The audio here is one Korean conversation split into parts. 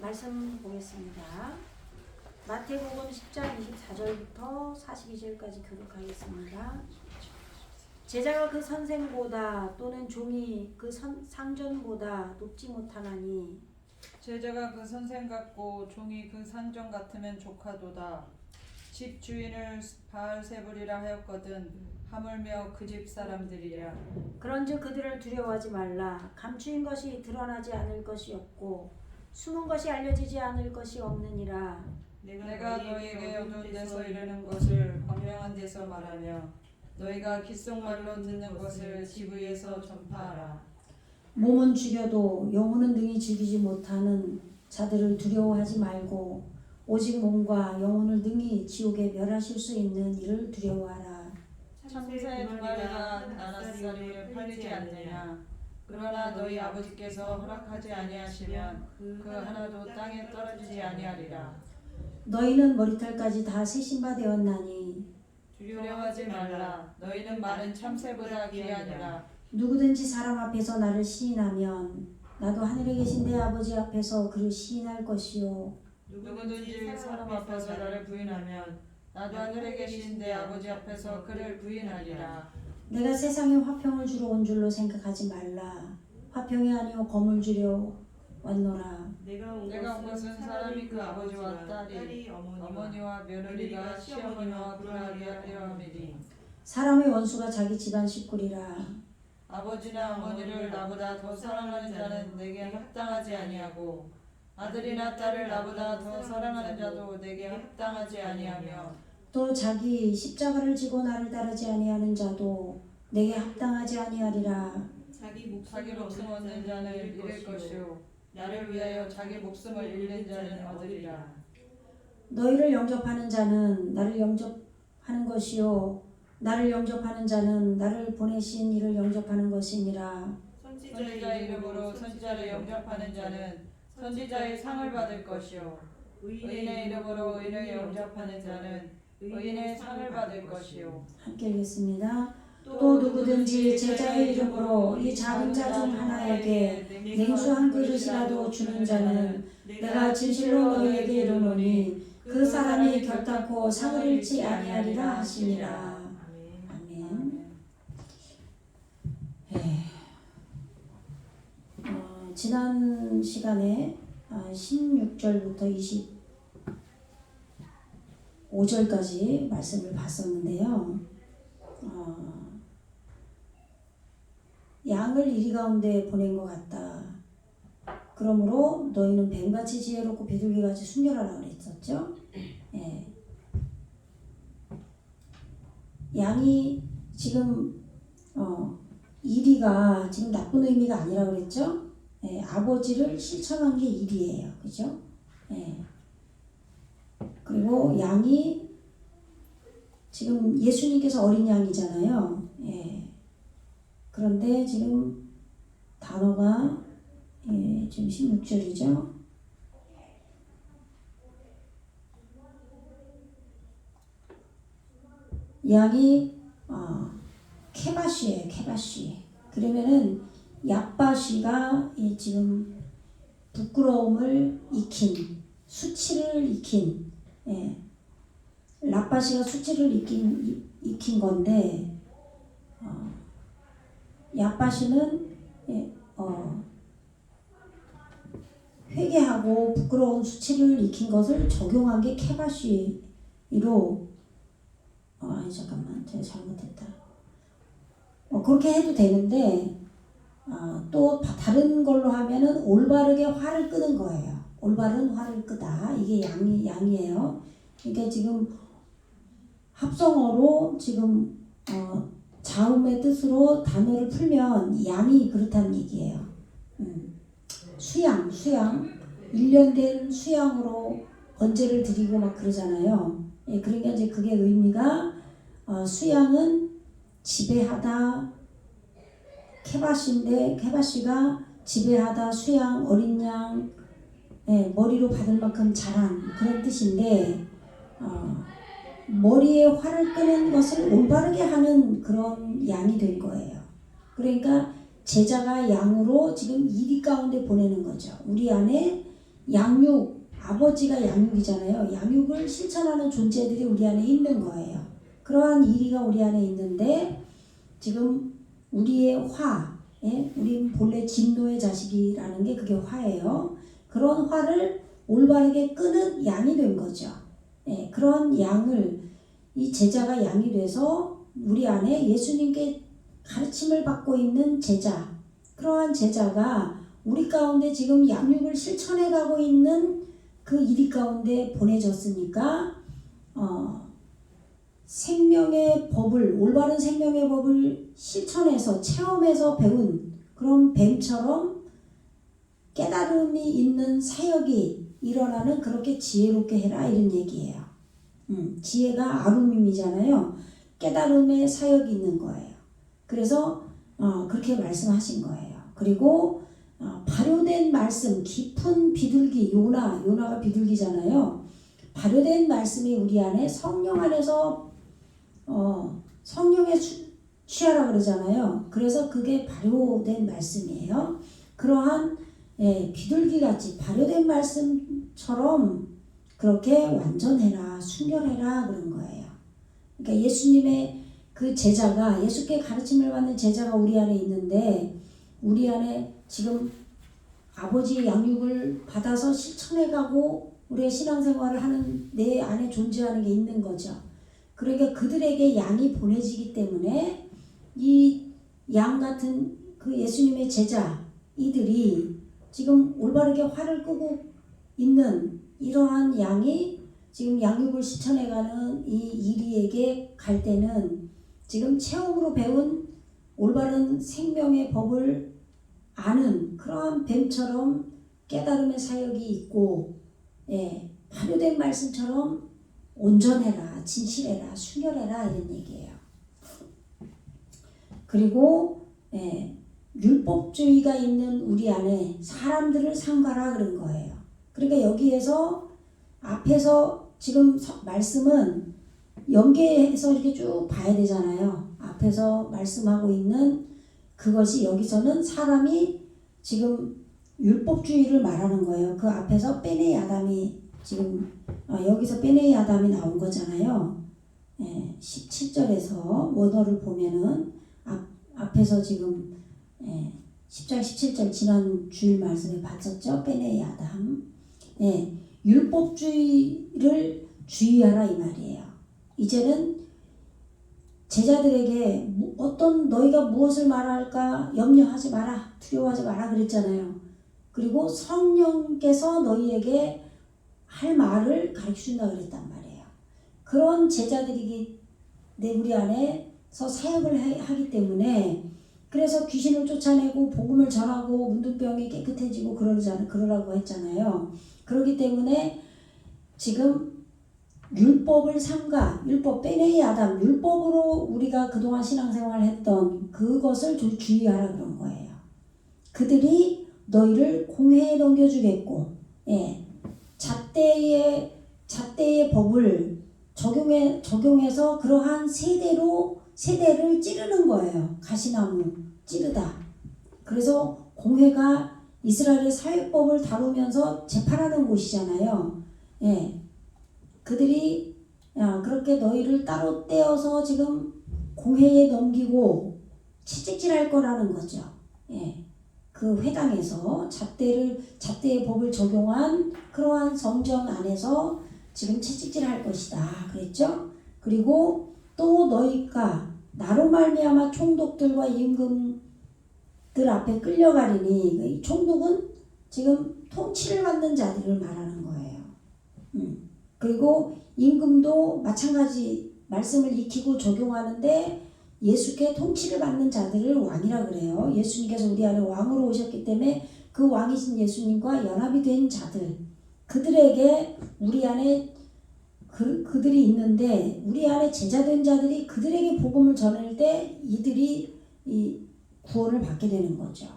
말씀 보겠습니다. 마태복음 10장 24절부터 42절까지 교독하겠습니다. 제자가 그 선생보다 또는 종이 그 상전보다 높지 못하나니 제자가 그 선생 같고 종이 그 상전 같으면 족하도다. 집 주인을 바알세불이라 하였거든 하물며 그 집 사람들이라. 그런즉 그들을 두려워하지 말라. 감추인 것이 드러나지 않을 것이 없고 숨은 것이 알려지지 않을 것이 없느니라. 내가 너희에게 어두운 데서 이르는 것을 광명한 데서 말하며 너희가 귓속말로 듣는 것을 집 위에서 전파하라. 몸은 죽여도 영혼은 능히 죽이지 못하는 자들을 두려워하지 말고 오직 몸과 영혼을 능히 지옥에 멸하실 수 있는 이를 두려워하라. 참새 두 마리가 나낯살이를 팔리지 않느냐. 그러나 너희 아버지께서 허락하지 아니하시면 그 하나도 땅에 떨어지지 아니하리라. 너희는 머리털까지 다 세신 바 되었나니 두려워하지 말라. 너희는 많은 참새보다 귀하니라. 누구든지 사람 앞에서 나를 시인하면 나도 하늘에 계신 내 아버지 앞에서 그를 시인할 것이요 누구든지 사람 앞에서 나를 부인하면 나도 하늘에 계신 내 아버지 앞에서 그를 부인하리라. 내가 세상에 화평을 주러 온 줄로 생각하지 말라. 화평이 아니요 검을 주려 왔노라. 내가 온 것은 사람이 그 아버지와 딸이 어머니와 며느리가 시어머니와 불화하게 하려 함이니. 사람의 원수가 자기 집안 식구리라. 아버지나 어머니를 나보다 더 사랑하는 자는 내게 합당하지 아니하고 아들이나 딸을 나보다 더 사랑하는 자도 내게 합당하지 아니하며 또 자기 십자가를 지고 나를 따르지 아니하는 자도 내게 합당하지 아니하리라. 자기 목숨 얻는 자는 잃을 것이요 나를 위하여 자기 목숨을 잃는 자는 얻으리라. 너희를 영접하는 자는 나를 영접하는 것이요 나를 영접하는 자는 나를 보내신 이를 영접하는 것이니라. 선지자 이름으로 선지자를 영접하는 자는 선지자의 상을 받을 것이요 의인의 이름으로 의인을 영접하는 자는 의인의 상을 받을 것이요. 함께 읽겠습니다. 또 누구든지 제자의 이름으로 이 작은 자 중 하나에게 냉수 한 그릇이라도 주는 자는 내가 진실로 너희에게 이르노니 그 사람이 결단코 상을 잃지 아니하리라 하시니라. 아멘. 지난 시간에 16절부터 25절까지 말씀을 봤었는데요. 양을 이리 가운데 보낸 것 같다. 그러므로 너희는 뱀같이 지혜롭고 비둘기같이 순결하라 그랬었죠. 예. 양이 지금 이리가 지금 나쁜 의미가 아니라 그랬죠. 예. 아버지를 실천한 게 이리예요. 그죠? 예. 그리고 양이 지금 예수님께서 어린 양이잖아요. 예. 그런데 지금 단어가 지금 16절이죠. 양이 케바시예요. 케바시. 그러면은 얍바시가 지금 부끄러움을 익힌, 수치를 익힌, 랍바시가 수치를 익힌 건데 얍바시는 회개하고 부끄러운 수치를 익힌 것을 적용한 게 케바시로 잠깐만 제가 잘못했다. 그렇게 해도 되는데 또 다른 걸로 하면은 올바르게 화를 끄는 거예요. 올바른 화를 끄다. 이게 양이에요. 그러니까 지금 합성어로 지금 자음의 뜻으로 단어를 풀면 양이 그렇다는 얘기예요. 수양 일련된 수양으로 번제를 드리고 막 그러잖아요. 예, 그러니까 이제 그게 의미가 수양은 지배하다 케바시인데 케바시가 지배하다 수양 어린 양 머리로 받을 만큼 자란 그런 뜻인데 머리에 화를 끄는 것을 올바르게 하는 그런 양이 된 거예요. 그러니까 제자가 양으로 지금 이리 가운데 보내는 거죠. 우리 안에 양육, 아버지가 양육이잖아요. 양육을 실천하는 존재들이 우리 안에 있는 거예요. 그러한 이리가 우리 안에 있는데 지금 우리의 화, 우리 본래 진노의 자식이라는 게 그게 화예요. 그런 화를 올바르게 끄는 양이 된 거죠. 그런 양을 이 제자가 양이 돼서 우리 안에 예수님께 가르침을 받고 있는 제자, 그러한 제자가 우리 가운데 지금 양육을 실천해 가고 있는 그 이리 가운데 보내졌으니까 생명의 법을, 올바른 생명의 법을 실천해서 체험해서 배운 그런 뱀처럼 깨달음이 있는 사역이 일어나는, 그렇게 지혜롭게 해라 이런 얘기예요. 지혜가 아루밈이잖아요. 깨달음의 사역이 있는 거예요. 그래서 그렇게 말씀하신 거예요. 그리고 발효된 말씀, 깊은 비둘기, 요나가 비둘기잖아요. 발효된 말씀이 우리 안에 성령 안에서 성령에 취하라 그러잖아요. 그래서 그게 발효된 말씀이에요. 그러한 비둘기같이 발효된 말씀처럼 그렇게 완전해라, 순결해라 그런 거예요. 그러니까 예수님의 그 제자가, 예수께 가르침을 받는 제자가 우리 안에 있는데, 우리 안에 지금 아버지의 양육을 받아서 실천해가고 우리의 신앙생활을 하는 내 안에 존재하는 게 있는 거죠. 그러니까 그들에게 양이 보내지기 때문에 이 양 같은 그 예수님의 제자 이들이 지금 올바르게 화를 끄고 있는 이러한 양이 지금 양육을 실천해가는 이 이리에게 갈 때는 지금 체험으로 배운 올바른 생명의 법을 아는 그러한 뱀처럼 깨달음의 사역이 있고, 발효된 말씀처럼 온전해라, 진실해라, 순결해라 이런 얘기예요. 그리고 율법주의가 있는 우리 안에 사람들을 삼가라 그런 거예요. 그러니까 여기에서 앞에서 지금 말씀은 연계해서 이렇게 쭉 봐야 되잖아요. 앞에서 말씀하고 있는 그것이 여기서는 사람이 지금 율법주의를 말하는 거예요. 그 앞에서 베네 아담이 지금 여기서 베네 아담이 나온 거잖아요. 17절에서 원어를 보면은 앞에서 지금 10장 17절 지난 주일 말씀에 봤었죠. 베네 아담. 율법주의를 주의하라 이 말이에요. 이제는 제자들에게 어떤 너희가 무엇을 말할까 염려하지 마라, 두려워하지 마라 그랬잖아요. 그리고 성령께서 너희에게 할 말을 가르쳐준다 그랬단 말이에요. 그런 제자들이 우리 안에서 사역을 하기 때문에, 그래서 귀신을 쫓아내고 복음을 전하고 문둥병이 깨끗해지고 그러라고 했잖아요. 그렇기 때문에 지금 율법을 삼가, 율법 베네이 아담, 율법으로 우리가 그동안 신앙생활을 했던 그것을 주의하라 그런 거예요. 그들이 너희를 공회에 넘겨주겠고, 잣대의 법을 적용해서 그러한 세대를 찌르는 거예요. 가시나무 찌르다. 그래서 공회가 이스라엘의 사회법을 다루면서 재판하는 곳이잖아요. 그들이 그렇게 너희를 따로 떼어서 지금 공회에 넘기고 채찍질할 거라는 거죠. 그 회당에서 잣대의 법을 적용한 그러한 성전 안에서 지금 채찍질할 것이다 그랬죠. 그리고 또 너희가 나로 말미암아 총독들과 임금들 앞에 끌려가리니, 총독은 지금 통치를 받는 자들을 말하는 거예요. 그리고 임금도 마찬가지 말씀을 익히고 적용하는데 예수께 통치를 받는 자들을 왕이라 그래요. 예수님께서 우리 안에 왕으로 오셨기 때문에 그 왕이신 예수님과 연합이 된 자들, 그들에게 우리 안에 그들이 있는데, 우리 안에 제자된 자들이 그들에게 복음을 전할 때 이들이 이 구원을 받게 되는 거죠.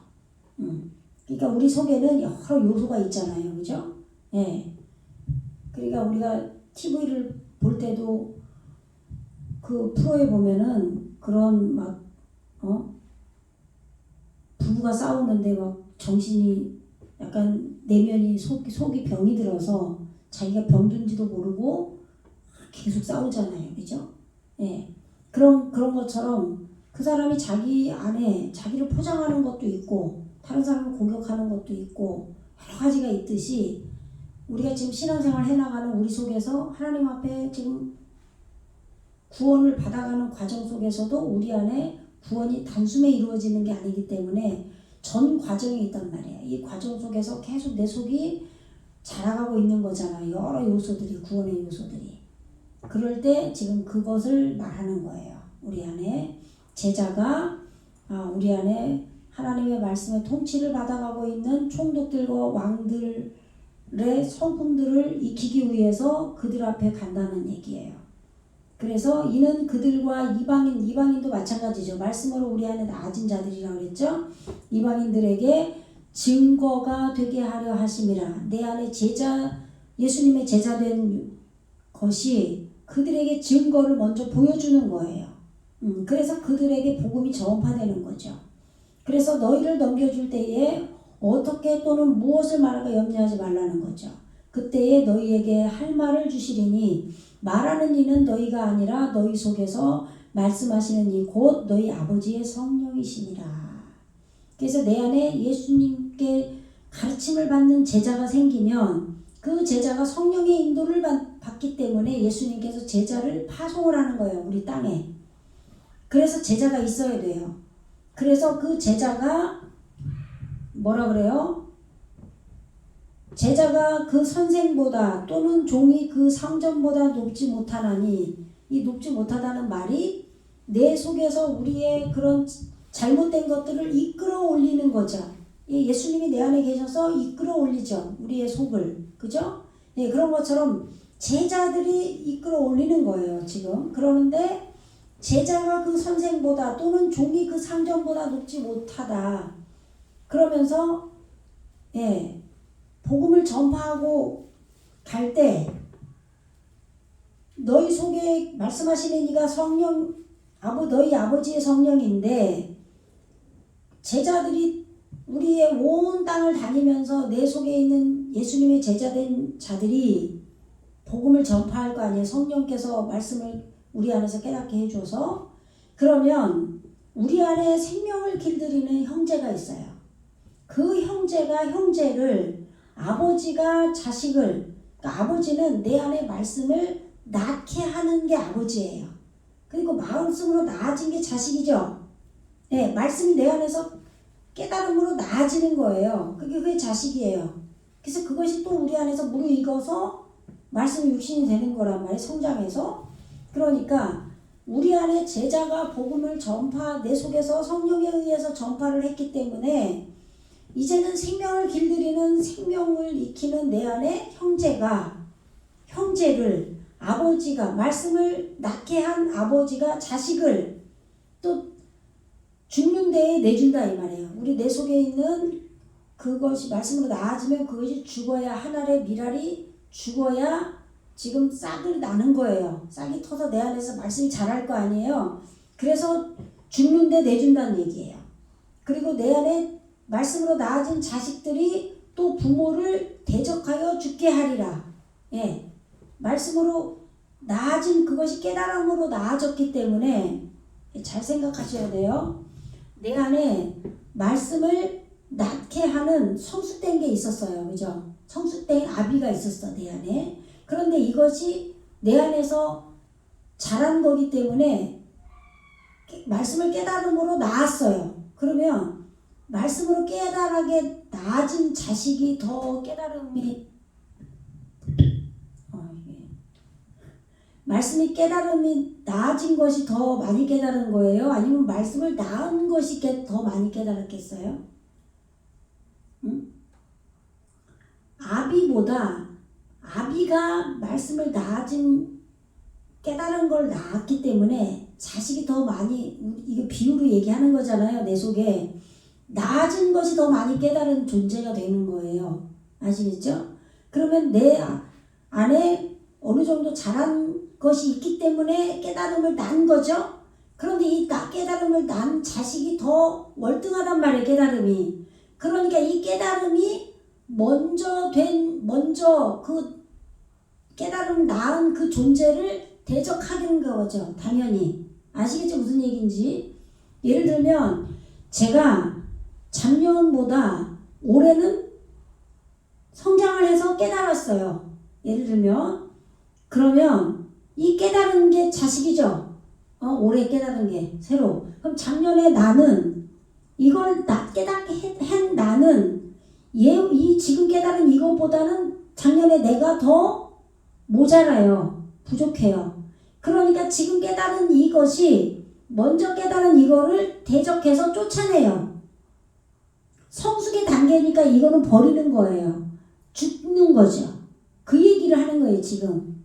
그러니까 우리 속에는 여러 요소가 있잖아요, 그죠? 그러니까 우리가 TV를 볼 때도 그 프로에 보면은 그런 부부가 싸우는데 막 정신이 약간 내면이 속이 병이 들어서 자기가 병든지도 모르고 계속 싸우잖아요. 그죠? 예. 그런 것처럼 그 사람이 자기 안에 자기를 포장하는 것도 있고 다른 사람을 공격하는 것도 있고 여러 가지가 있듯이 우리가 지금 신앙생활 해나가는 우리 속에서 하나님 앞에 지금 구원을 받아가는 과정 속에서도 우리 안에 구원이 단숨에 이루어지는 게 아니기 때문에 전 과정이 있단 말이에요. 이 과정 속에서 계속 내 속이 자라가고 있는 거잖아요. 여러 요소들이, 구원의 요소들이. 그럴 때 지금 그것을 말하는 거예요. 우리 안에 제자가 우리 안에 하나님의 말씀의 통치를 받아가고 있는 총독들과 왕들의 성품들을 익히기 위해서 그들 앞에 간다는 얘기예요. 그래서 이는 그들과 이방인도 마찬가지죠. 말씀으로 우리 안에 나아진 자들이라고 그랬죠. 이방인들에게 증거가 되게 하려 하심이라. 내 안에 예수님의 제자된 것이 그들에게 증거를 먼저 보여주는 거예요. 그래서 그들에게 복음이 전파되는 거죠. 그래서 너희를 넘겨줄 때에 어떻게 또는 무엇을 말할까 염려하지 말라는 거죠. 그때에 너희에게 할 말을 주시리니 말하는 이는 너희가 아니라 너희 속에서 말씀하시는 이 곧 너희 아버지의 성령이시니라. 그래서 내 안에 예수님께 가르침을 받는 제자가 생기면 그 제자가 성령의 인도를 받기 때문에 예수님께서 제자를 파송을 하는 거예요. 우리 땅에. 그래서 제자가 있어야 돼요. 그래서 그 제자가 뭐라 그래요? 제자가 그 선생보다 또는 종이 그 상전보다 높지 못하나니, 이 높지 못하다는 말이 내 속에서 우리의 그런 잘못된 것들을 이끌어 올리는 거죠. 예수님이 내 안에 계셔서 이끌어 올리죠. 우리의 속을. 그죠? 예, 그런 것처럼 제자들이 이끌어 올리는 거예요. 지금. 그러는데 제자가 그 선생보다 또는 종이 그 상전보다 높지 못하다. 그러면서 복음을 전파하고 갈 때 너희 속에 말씀하시는 이가 너희 아버지의 성령인데 제자들이 우리의 온 땅을 다니면서 내 속에 있는 예수님의 제자된 자들이 복음을 전파할 거 아니에요. 성령께서 말씀을 우리 안에서 깨닫게 해줘서. 그러면 우리 안에 생명을 길들이는 형제가 있어요. 그 형제가 형제를, 아버지가 자식을, 그러니까 아버지는 내 안에 말씀을 낳게 하는 게 아버지예요. 그리고 말씀으로 나아진 게 자식이죠. 네, 말씀이 내 안에서 깨달음으로 나아지는 거예요. 그게 자식이에요. 그래서 그것이 또 우리 안에서 무르익어서 말씀이 육신이 되는 거란 말이에요. 성장해서. 그러니까 우리 안에 제자가 복음을 내 속에서 성령에 의해서 전파를 했기 때문에 이제는 생명을 길들이는, 생명을 익히는 내 안에 형제를 아버지가, 말씀을 낳게 한 아버지가 자식을 또 죽는 데에 내준다 이 말이에요. 우리 내 속에 있는 그것이 말씀으로 나아지면 그것이 죽어야, 한 알의 밀알이 죽어야 지금 싹을 나는 거예요. 싹이 터서 내 안에서 말씀이 자랄 거 아니에요. 그래서 죽는 데 내준다는 얘기예요. 그리고 내 안에 말씀으로 나아진 자식들이 또 부모를 대적하여 죽게 하리라. 예, 말씀으로 나아진 그것이 깨달음으로 나아졌기 때문에 잘 생각하셔야 돼요. 내 안에 말씀을 낳게 하는 성숙된 게 있었어요. 그죠? 성숙된 아비가 있었어, 내 안에. 그런데 이것이 내 안에서 자란 거기 때문에 말씀을 깨달음으로 나았어요. 그러면 말씀으로 깨달하게 나아진 자식이 더 말씀이 깨달음이 나아진 것이 더 많이 깨달은 거예요? 아니면 말씀을 낳은 것이 더 많이 깨달았겠어요? 응? 아비가 말씀을 깨달은 걸 낳았기 때문에 자식이 더 많이, 이게 비유로 얘기하는 거잖아요. 내 속에 나아진 것이 더 많이 깨달은 존재가 되는 거예요. 아시겠죠? 그러면 내 안에 어느 정도 자란 것이 있기 때문에 깨달음을 낳은 거죠. 그런데 이 깨달음을 낳은 자식이 더 월등하단 말이에요. 깨달음이. 그러니까 이 깨달음이 먼저 그 깨달음을 낳은 그 존재를 대적하는 거죠. 당연히. 아시겠죠? 무슨 얘기인지. 예를 들면 제가 작년보다 올해는 성장을 해서 깨달았어요. 예를 들면 그러면 이 깨달은 게 자식이죠. 올해 깨달은 게 새로. 그럼 작년에 나는 이걸 깨닫게 한 나는 이 지금 깨달은 이것보다는 작년에 내가 더 모자라요. 부족해요. 그러니까 지금 깨달은 이것이 먼저 깨달은 이거를 대적해서 쫓아내요. 성숙의 단계니까 이거는 버리는 거예요. 죽는 거죠. 그 얘기를 하는 거예요, 지금.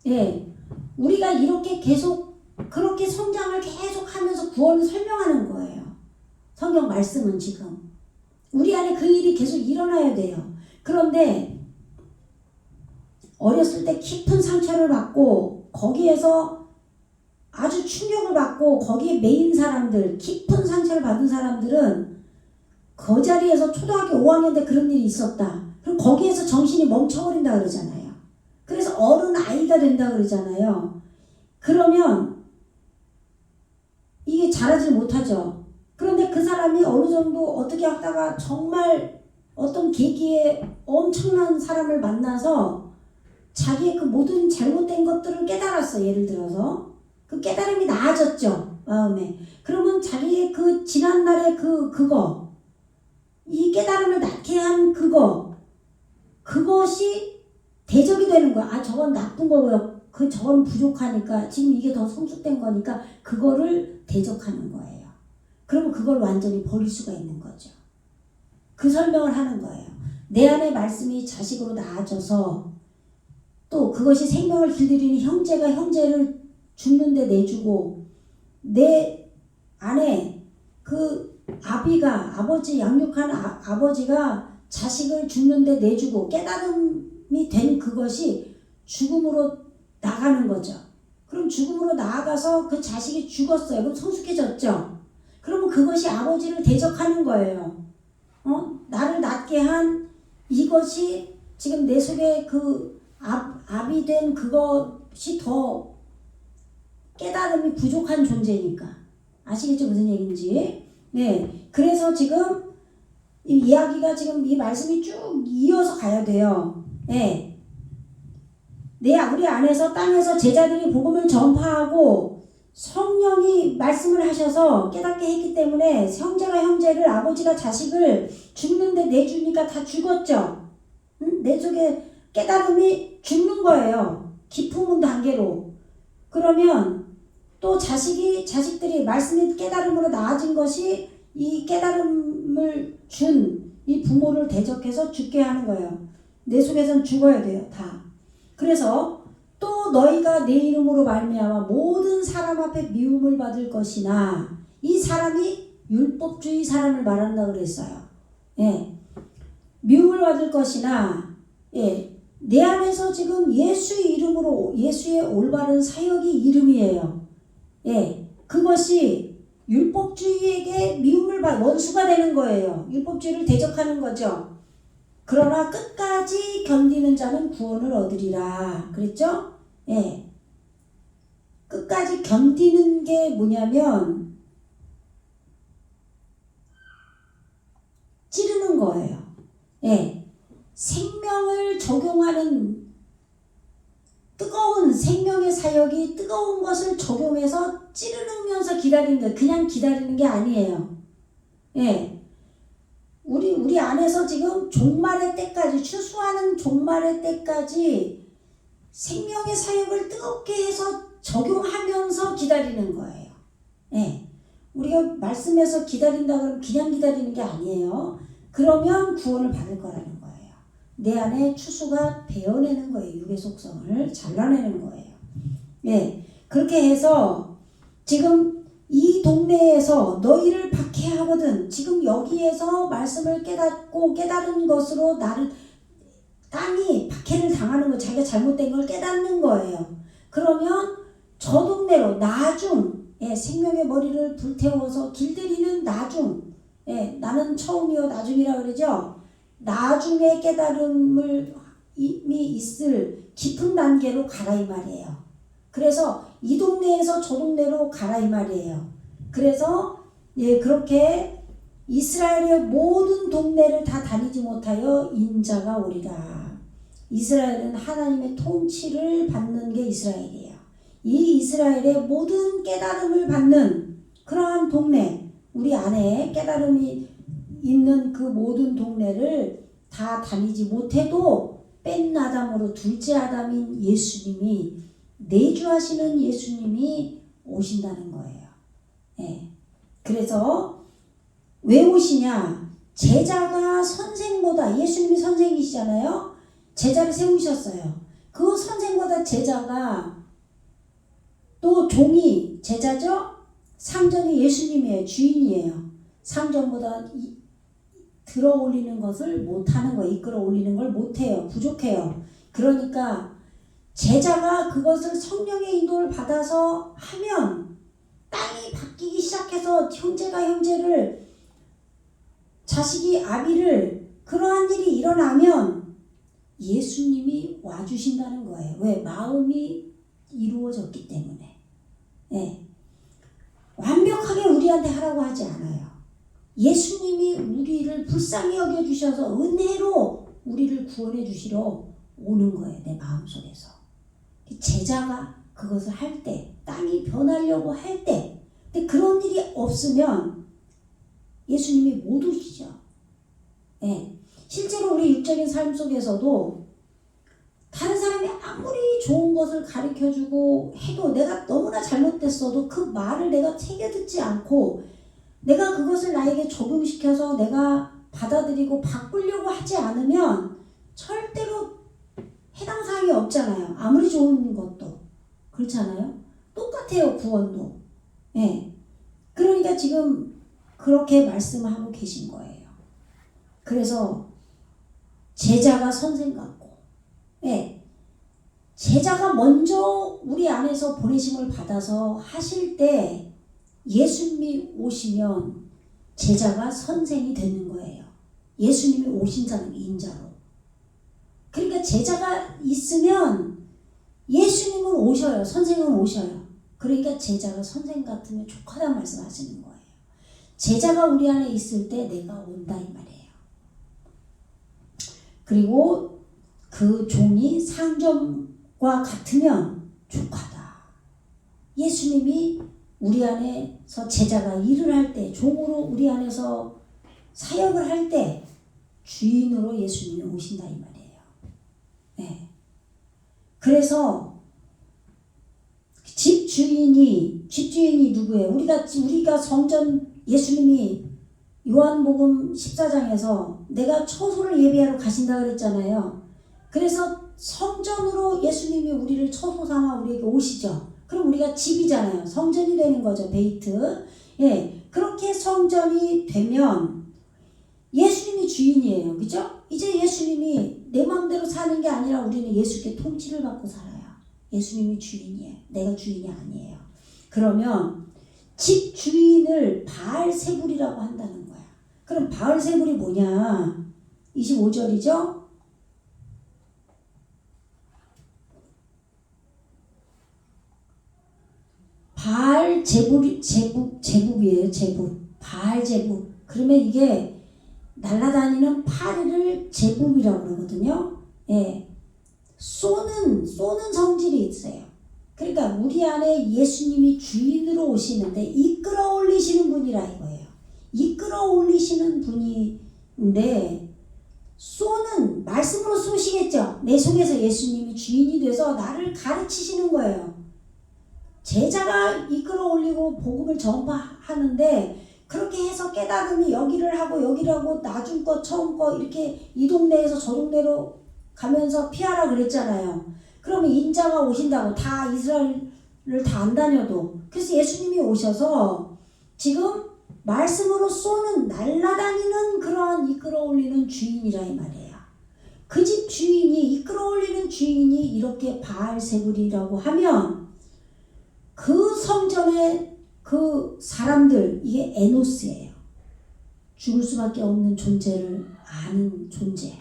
예. 우리가 이렇게 계속 그렇게 성장을 계속 하면서 구원을 설명하는 거예요. 성경 말씀은 지금. 우리 안에 그 일이 계속 일어나야 돼요. 그런데 어렸을 때 깊은 상처를 받고 거기에서 아주 충격을 받고 거기에 매인 사람들, 깊은 상처를 받은 사람들은 그 자리에서 초등학교 5학년 때 그런 일이 있었다. 그럼 거기에서 정신이 멈춰버린다 그러잖아요. 그래서 어른 아이가 된다 그러잖아요. 그러면 이게 잘하지 못하죠. 그런데 그 사람이 어느 정도 어떻게 하다가 정말 어떤 계기에 엄청난 사람을 만나서 자기의 그 모든 잘못된 것들을 깨달았어. 예를 들어서 그 깨달음이 나아졌죠. 마음에. 그러면 자기의 그 지난날의 그거 이 깨달음을 낳게 한 그것이 대적이 되는 거야. 아, 저건 나쁜 거고요. 저건 부족하니까 지금 이게 더 성숙된 거니까 그거를 대적하는 거예요. 그러면 그걸 완전히 버릴 수가 있는 거죠. 그 설명을 하는 거예요. 내 안에 말씀이 자식으로 나아져서 또 그것이 생명을 길들이는 형제가 형제를 죽는데 내주고 내 안에 그 아버지 양육한 아버지가 자식을 죽는데 내주고 깨달음이 된 그것이 죽음으로 나가는 거죠. 그럼 죽음으로 나아가서 그 자식이 죽었어요. 그럼 성숙해졌죠. 그러면 그것이 아버지를 대적하는 거예요. 나를 낳게 한 이것이 지금 내 속에 그 압이 된 그것이 더 깨달음이 부족한 존재니까. 아시겠죠? 무슨 얘기인지. 네. 그래서 지금 이 이야기가 지금 이 말씀이 쭉 이어서 가야 돼요. 네. 우리 안에서 땅에서 제자들이 복음을 전파하고 성령이 말씀을 하셔서 깨닫게 했기 때문에 형제가 형제를 아버지가 자식을 죽는데 내주니까 다 죽었죠. 내 속에 깨달음이 죽는 거예요. 깊은 단계로. 그러면 또 자식들이 말씀의 깨달음으로 나아진 것이 이 깨달음을 준 이 부모를 대적해서 죽게 하는 거예요. 내 속에선 죽어야 돼요. 다. 그래서 또 너희가 내 이름으로 말미암아 모든 사람 앞에 미움을 받을 것이나 이 사람이 율법주의 사람을 말한다 그랬어요. 예. 미움을 받을 것이나 예. 내 안에서 지금 예수의 이름으로 예수의 올바른 사역이 이름이에요. 예. 그것이 율법주의에게 미움을 원수가 되는 거예요. 율법주의를 대적하는 거죠. 그러나 끝까지 견디는 자는 구원을 얻으리라. 그랬죠? 예. 끝까지 견디는 게 뭐냐면 찌르는 거예요. 예. 생명을 적용하는 뜨거운 생명의 사역이 뜨거운 것을 적용해서 찌르면서 기다리는 거예요. 그냥 기다리는 게 아니에요. 예. 우리 안에서 지금 종말의 때까지 추수하는 종말의 때까지 생명의 사역을 뜨겁게 해서 적용하면서 기다리는 거예요. 예. 우리가 말씀에서 기다린다 그러면 그냥 기다리는 게 아니에요. 그러면 구원을 받을 거라는 거예요. 내 안에 추수가 베어내는 거예요. 육의 속성을 잘라내는 거예요. 예. 그렇게 해서 지금 이 동네에서 너희를 박해하거든. 지금 여기에서 말씀을 깨달은 것으로 땅이 박해를 당하는 거, 자기가 잘못된 걸 깨닫는 거예요. 그러면 저 동네로 생명의 머리를 불태워서 길들이는 나중, 나는 처음이요 나중이라 그러죠. 나중에 깨달음을 이미 있을 깊은 단계로 가라 이 말이에요. 그래서 이 동네에서 저 동네로 가라 이 말이에요. 그래서 예, 그렇게 이스라엘의 모든 동네를 다 다니지 못하여 인자가 오리라. 이스라엘은 하나님의 통치를 받는 게 이스라엘이에요. 이 이스라엘의 모든 깨달음을 받는 그러한 동네, 우리 안에 깨달음이 있는 그 모든 동네를 다 다니지 못해도 뺀 아담으로 둘째 아담인 예수님이, 내주하시는 예수님이 오신다는 거예요. 예. 그래서 왜 오시냐? 제자가 선생보다, 예수님이 선생이시잖아요. 제자를 세우셨어요. 그 선생보다 제자가, 또 종이 제자죠? 상전이 예수님이에요. 주인이에요. 상전보다 들어 올리는 것을 못하는 거예요. 이끌어 올리는 걸 못해요. 부족해요. 그러니까 제자가 그것을 성령의 인도를 받아서 하면 땅이 바뀌기 시작해서 형제가 형제를, 자식이 아비를, 그러한 일이 일어나면 예수님이 와주신다는 거예요. 왜? 마음이 이루어졌기 때문에. 네. 완벽하게 우리한테 하라고 하지 않아요. 예수님이 우리를 불쌍히 여겨주셔서 은혜로 우리를 구원해 주시러 오는 거예요. 내 마음속에서. 제자가 그것을 할 때, 땅이 변하려고 할 때, 근데 그런 일이 없으면 예수님이 못 오시죠. 예. 실제로 우리 육적인 삶 속에서도 다른 사람이 아무리 좋은 것을 가르쳐주고 해도 내가 너무나 잘못됐어도 그 말을 내가 새겨듣지 않고 내가 그것을 나에게 적용시켜서 내가 받아들이고 바꾸려고 하지 않으면 절대로 해당 사항이 없잖아요. 아무리 좋은 것도. 그렇잖아요. 똑같아요. 구원도. 예. 그러니까 지금 그렇게 말씀하고 계신 거예요. 그래서 제자가 선생 같고, 예. 제자가 먼저 우리 안에서 보내심을 받아서 하실 때 예수님이 오시면 제자가 선생이 되는 거예요. 예수님이 오신다는 인자로. 그러니까 제자가 있으면 예수님은 오셔요. 선생은 오셔요. 그러니까 제자가 선생 같으면 족하다는 말씀하시는 거예요. 제자가 우리 안에 있을 때 내가 온다 이 말이에요. 그리고 그 종이 상점과 같으면 족하다. 예수님이 우리 안에서 제자가 일을 할 때, 종으로 우리 안에서 사역을 할 때 주인으로 예수님이 오신다 이 말이에요. 네. 그래서 집주인이 누구예요? 우리가 성전, 예수님이 요한복음 14장에서 내가 처소를 예비하러 가신다 그랬잖아요. 그래서 성전으로 예수님이 우리를 처소 삼아 우리에게 오시죠. 그럼 우리가 집이잖아요. 성전이 되는 거죠. 베이트. 예. 그렇게 성전이 되면 예수님이 주인이에요. 그죠? 이제 예수님이 내 마음대로 사는 게 아니라 우리는 예수께 통치를 받고 살아요. 예수님이 주인이에요. 내가 주인이 아니에요. 그러면 집 주인을 바알세불이라고 한다는 거야. 그럼 바알세불이 뭐냐? 25절이죠? 바알 제국이에요. 제국. 바알 제국. 그러면 이게 날아다니는 파리를 제국이라고 그러거든요. 예. 쏘는 성질이 있어요. 그러니까 우리 안에 예수님이 주인으로 오시는데 이끌어 올리시는 분이라 이거예요. 이끌어 올리시는 분인데 쏘는, 말씀으로 쏘시겠죠. 내 속에서 예수님이 주인이 돼서 나를 가르치시는 거예요. 제자가 이끌어 올리고 복음을 전파하는데 그렇게 해서 깨달음이 여기를 하고 나중 거 처음 거 이렇게 이 동네에서 저 동네로 가면서 피하라 그랬잖아요. 그러면 인자가 오신다고 다 이스라엘을 다 안 다녀도. 그래서 예수님이 오셔서 지금 말씀으로 쏘는, 날아다니는 그러한 이끌어 올리는 주인이라 이 말이에요. 그 집 주인이, 이끌어 올리는 주인이 이렇게 바알세불이라고 하면 그 성전의 그 사람들, 이게 에노스예요. 죽을 수밖에 없는 존재를 아는 존재.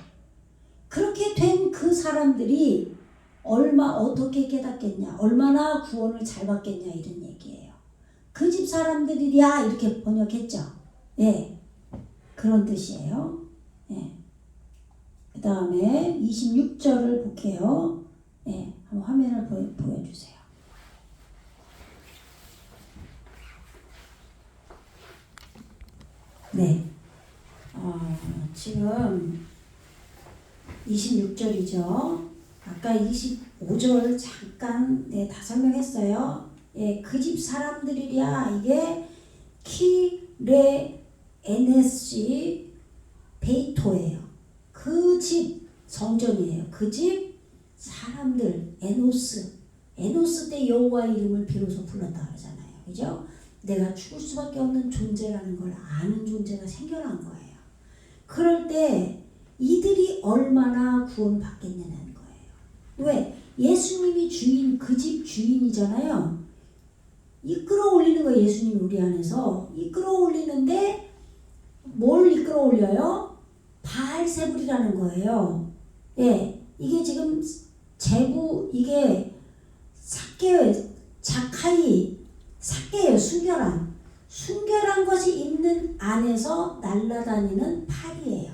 그렇게 된 그 사람들이 어떻게 깨닫겠냐, 얼마나 구원을 잘 받겠냐 이런 얘기예요. 그 집 사람들이야 이렇게 번역했죠. 예, 그런 뜻이에요. 예. 그 다음에 26절을 볼게요. 예, 한번 화면을 보여주세요. 네, 지금 26절이죠. 아까 25절 잠깐 다 설명했어요. 예, 그 집 사람들이랴 이게 키레에네시 베이토예요. 그 집 성전이에요. 그 집 사람들 에노스 때 여호와의 이름을 비로소 불렀다 그러잖아요. 그죠? 내가 죽을 수밖에 없는 존재라는 걸 아는 존재가 생겨난 거예요. 그럴 때 이들이 얼마나 구원받겠냐는 거예요. 왜? 예수님이 주인, 그 집 주인이잖아요. 이끌어 올리는 거예요. 예수님이 우리 안에서 이끌어 올리는데 뭘 이끌어 올려요? 바알세불이라는 거예요. 예, 이게 지금 이게 삭개예요. 순결한 것이 있는 안에서 날아다니는 팔이에요.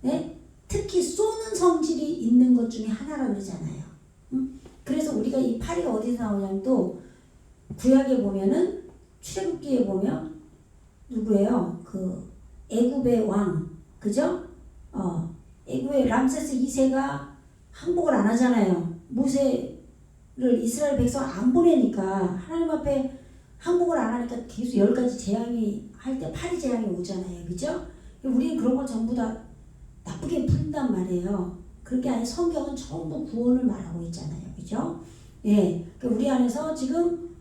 네? 특히 쏘는 성질이 있는 것 중에 하나라고 그러잖아요. 그래서 우리가 이 팔이 어디서 나오냐면 또 구약에 보면은 출애굽기에 보면 누구예요? 그 애굽의 왕, 그죠? 애굽의 람세스 2세가 항복을 안 하잖아요. 모세를 이스라엘 백성 안 보내니까 하나님 앞에 항복을 안 하니까 계속 10가지 재앙이 할 때 8이 재앙이 오잖아요. 그죠? 우리는 그런 걸 전부 다 나쁘게 푼단 말이에요. 그렇게 아니라 성경은 전부 구원을 말하고 있잖아요. 그죠? 예. 그러니까 우리 안에서 지금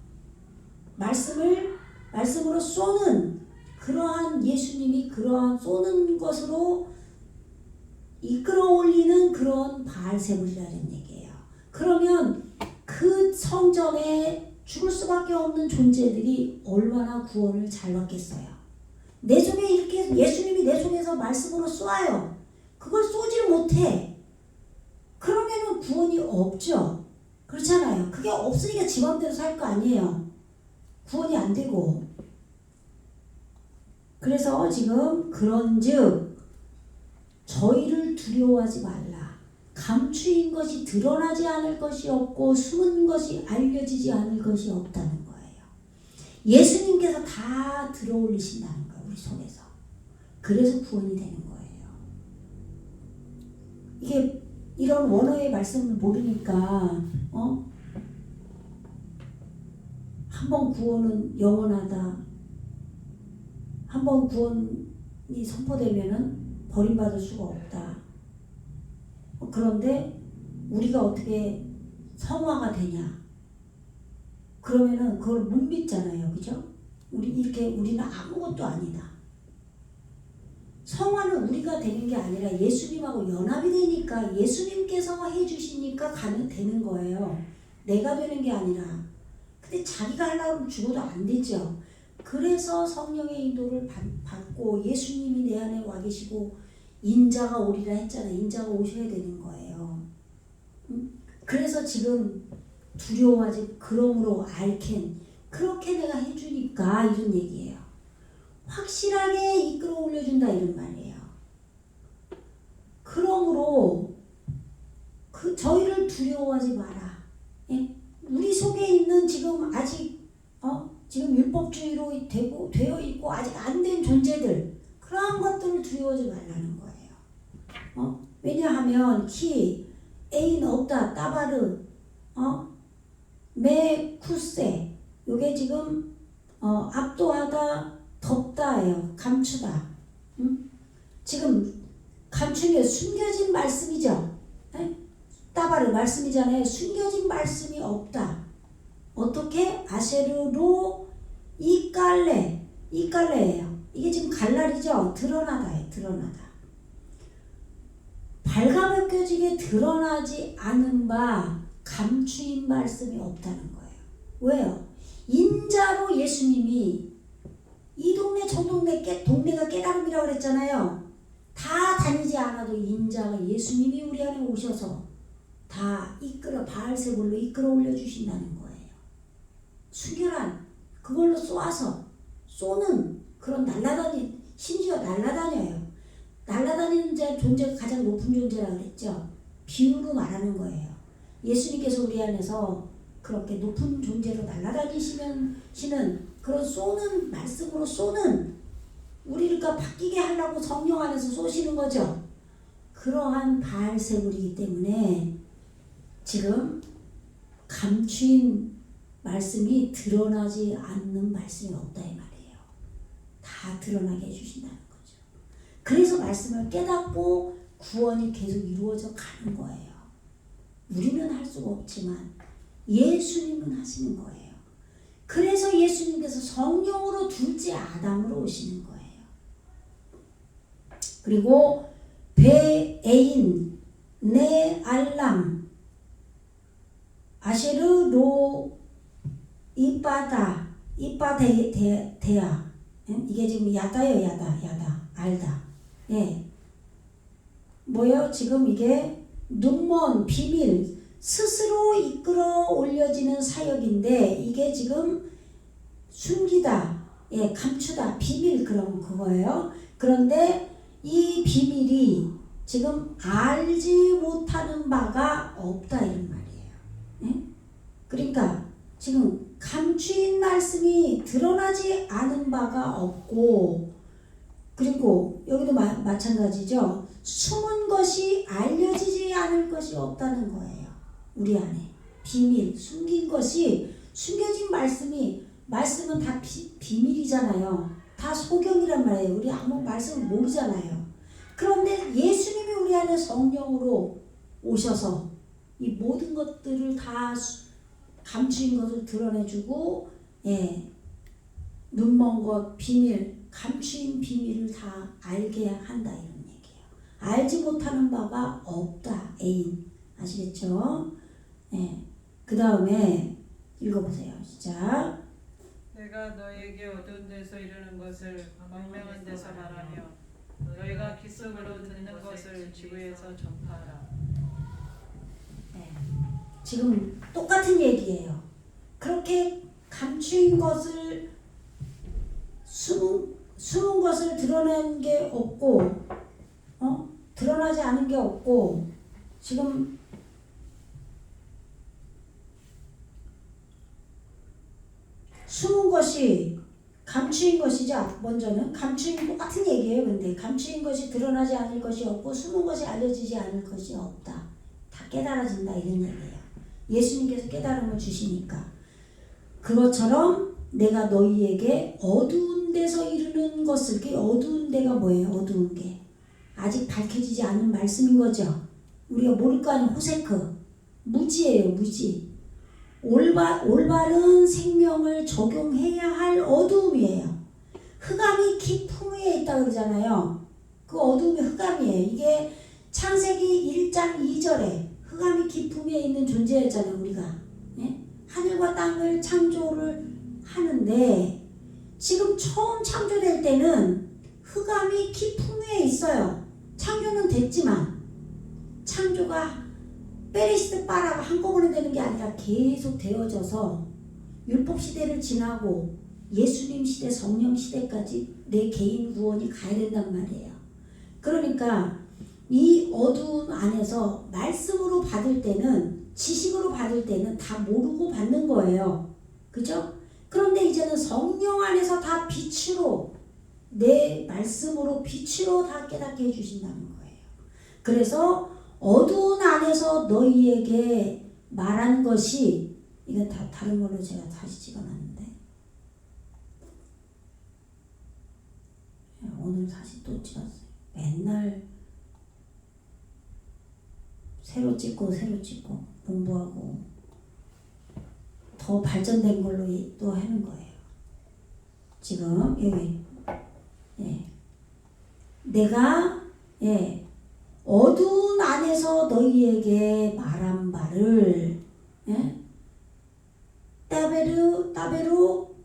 말씀으로 쏘는 그러한 예수님이 그러한 쏘는 것으로 이끌어 올리는 그런 바알세불이라는 얘기예요. 그러면 그 성전에 죽을 수밖에 없는 존재들이 얼마나 구원을 잘 받겠어요. 내 속에 이렇게 예수님이 내 속에서 말씀으로 쏘아요. 그걸 쏘질 못해. 그러면은 구원이 없죠. 그렇잖아요. 그게 없으니까 지 맘대로 살 거 아니에요. 구원이 안 되고. 그래서 지금 그런즉 저희를 두려워하지 말라. 감추인 것이 드러나지 않을 것이 없고 숨은 것이 알려지지 않을 것이 없다는 거예요. 예수님께서 다 들어올리신다는 거예요. 우리 속에서. 그래서 구원이 되는 거예요. 이게 이런 원어의 말씀을 모르니까 한번 구원은 영원하다. 한번 구원이 선포되면은 버림받을 수가 없다. 그런데 우리가 어떻게 성화가 되냐? 그러면은 그걸 못 믿잖아요. 그죠? 우리는 아무것도 아니다. 성화는 우리가 되는 게 아니라 예수님하고 연합이 되니까 예수님께서 해주시니까 되는 거예요. 내가 되는 게 아니라. 근데 자기가 하려고 하면 죽어도 안 되죠. 그래서 성령의 인도를 받고 예수님이 내 안에 와 계시고 인자가 오리라 했잖아요. 인자가 오셔야 되는 거예요. 그래서 지금 두려워하지 그러므로 알켄 그렇게 내가 해주니까 이런 얘기예요. 확실하게 이끌어 올려준다 이런 말이에요. 그러므로 저희를 두려워하지 마라. 예? 우리 속에 있는 지금 아직 지금 율법주의로 되어 있고 아직 안 된 존재들 그러한 것들을 두려워하지 말라는 거예요. 왜냐하면 에인 없다 따바르 메쿠세 요게 지금 압도하다 덮다예요. 감추다. 지금 감추는 게 숨겨진 말씀이죠. 에? 따바르 말씀이잖아요. 숨겨진 말씀이 없다. 어떻게? 아세르로 이깔레예요. 이게 지금 갈날이죠. 드러나다예요. 드러나다. 발가벗겨지게 드러나지 않은 바 감추인 말씀이 없다는 거예요. 왜요? 인자로 예수님이 이 동네 저 동네 동네가 깨달음이라고 그랬잖아요. 다 다니지 않아도 인자가 예수님이 우리 안에 오셔서 다 이끌어 바알세불로 이끌어 올려주신다는 거예요. 순결한 그걸로 쏘는 그런 심지어 날아다녀요. 날아다니는 존재가 가장 높은 존재라고 그랬죠. 비유로 말하는 거예요. 예수님께서 우리 안에서 그렇게 높은 존재로 날아다니시는 그런 말씀으로 쏘는 우리가 바뀌게 하려고 성령 안에서 쏘시는 거죠. 그러한 바알세불이기 때문에 지금 감추인 말씀이 드러나지 않는 말씀이 없다 이 말이에요. 다 드러나게 해주신다는 거죠. 그래서 말씀을 깨닫고 구원이 계속 이루어져 가는 거예요. 우리는 할 수가 없지만 예수님은 하시는 거예요. 그래서 예수님께서 성령으로 둘째 아담으로 오시는 거예요. 그리고 베에인 네알람 아쉐르 로 이빠데야 이게 지금 야다요 야다 알다. 예. 뭐요? 지금 이게 눈먼 비밀 스스로 이끌어 올려지는 사역인데 이게 지금 숨기다, 예, 감추다, 비밀 그런 그거예요. 그런데 이 비밀이 지금 알지 못하는 바가 없다 이런 말이에요. 예? 그러니까 지금 감추인 말씀이 드러나지 않은 바가 없고 그리고 여기도 마찬가지죠. 숨은 것이 알려지지 않을 것이 없다는 거예요. 우리 안에 비밀, 숨겨진 말씀은 다 비밀이잖아요. 다 소경이란 말이에요. 우리 아무 말씀을 모르잖아요. 그런데 예수님이 우리 안에 성령으로 오셔서 이 모든 것들을 다 감추인 것을 드러내주고, 예, 눈먼 것, 비밀, 감추인 비밀을 다 알게 한다 이런 얘기예요. 알지 못하는 바가 없다. 애인 아시겠죠? 예. 그 다음에 읽어보세요. 시작. 내가 너에게 어두운 데서 이르는 것을 광명한 데서 말하며 너희가 귓속으로 듣는 것을 지구에서 전파하라. 네. 지금 똑같은 얘기예요. 그렇게 감추인 것을 숨은 것을 드러낸 게 없고, 드러나지 않은 게 없고, 지금 숨은 것이 감추인 것이죠. 먼저는 감추인 똑같은 얘기예요. 근데 감추인 것이 드러나지 않을 것이 없고 숨은 것이 알려지지 않을 것이 없다. 다 깨달아진다 이런 얘기예요. 예수님께서 깨달음을 주시니까 그것처럼 내가 너희에게 어두운 데서 이르는 것을, 그 어두운 데가 뭐예요? 어두운 게 아직 밝혀지지 않은 말씀인 거죠. 우리가 모를 거 아니에요. 호세크 무지예요. 무지. 올바른 생명을 적용해야 할 어두움이에요. 흑암이 깊음 위에 있다고 그러잖아요. 그 어두움이 흑암이에요. 이게 창세기 1장 2절에 흑암이 깊음 위에 있는 존재였잖아요. 우리가. 예? 하늘과 땅을 창조를 하는데 지금 처음 창조될 때는 흑암이 깊음 위에 있어요. 창조는 됐지만 창조가 페리시드 바라가 한꺼번에 되는 게 아니라 계속 되어져서 율법 시대를 지나고 예수님 시대, 성령 시대까지 내 개인 구원이 가야 된단 말이에요. 그러니까 이 어두운 안에서 말씀으로 받을 때는, 지식으로 받을 때는 다 모르고 받는 거예요. 그죠? 그런데 이제는 성령 안에서 다 빛으로, 내 말씀으로 빛으로 다 깨닫게 해주신다는 거예요. 그래서 어두운 안에서 너희에게 말한 것이, 이건 다 다른 걸로 제가 다시 찍어놨는데 오늘 다시 또 찍었어요. 맨날 새로 찍고 공부하고 더 발전된 걸로 또 하는 거예요. 지금 여기 내가 어두운 안에서 너희에게 말한 바를 따베르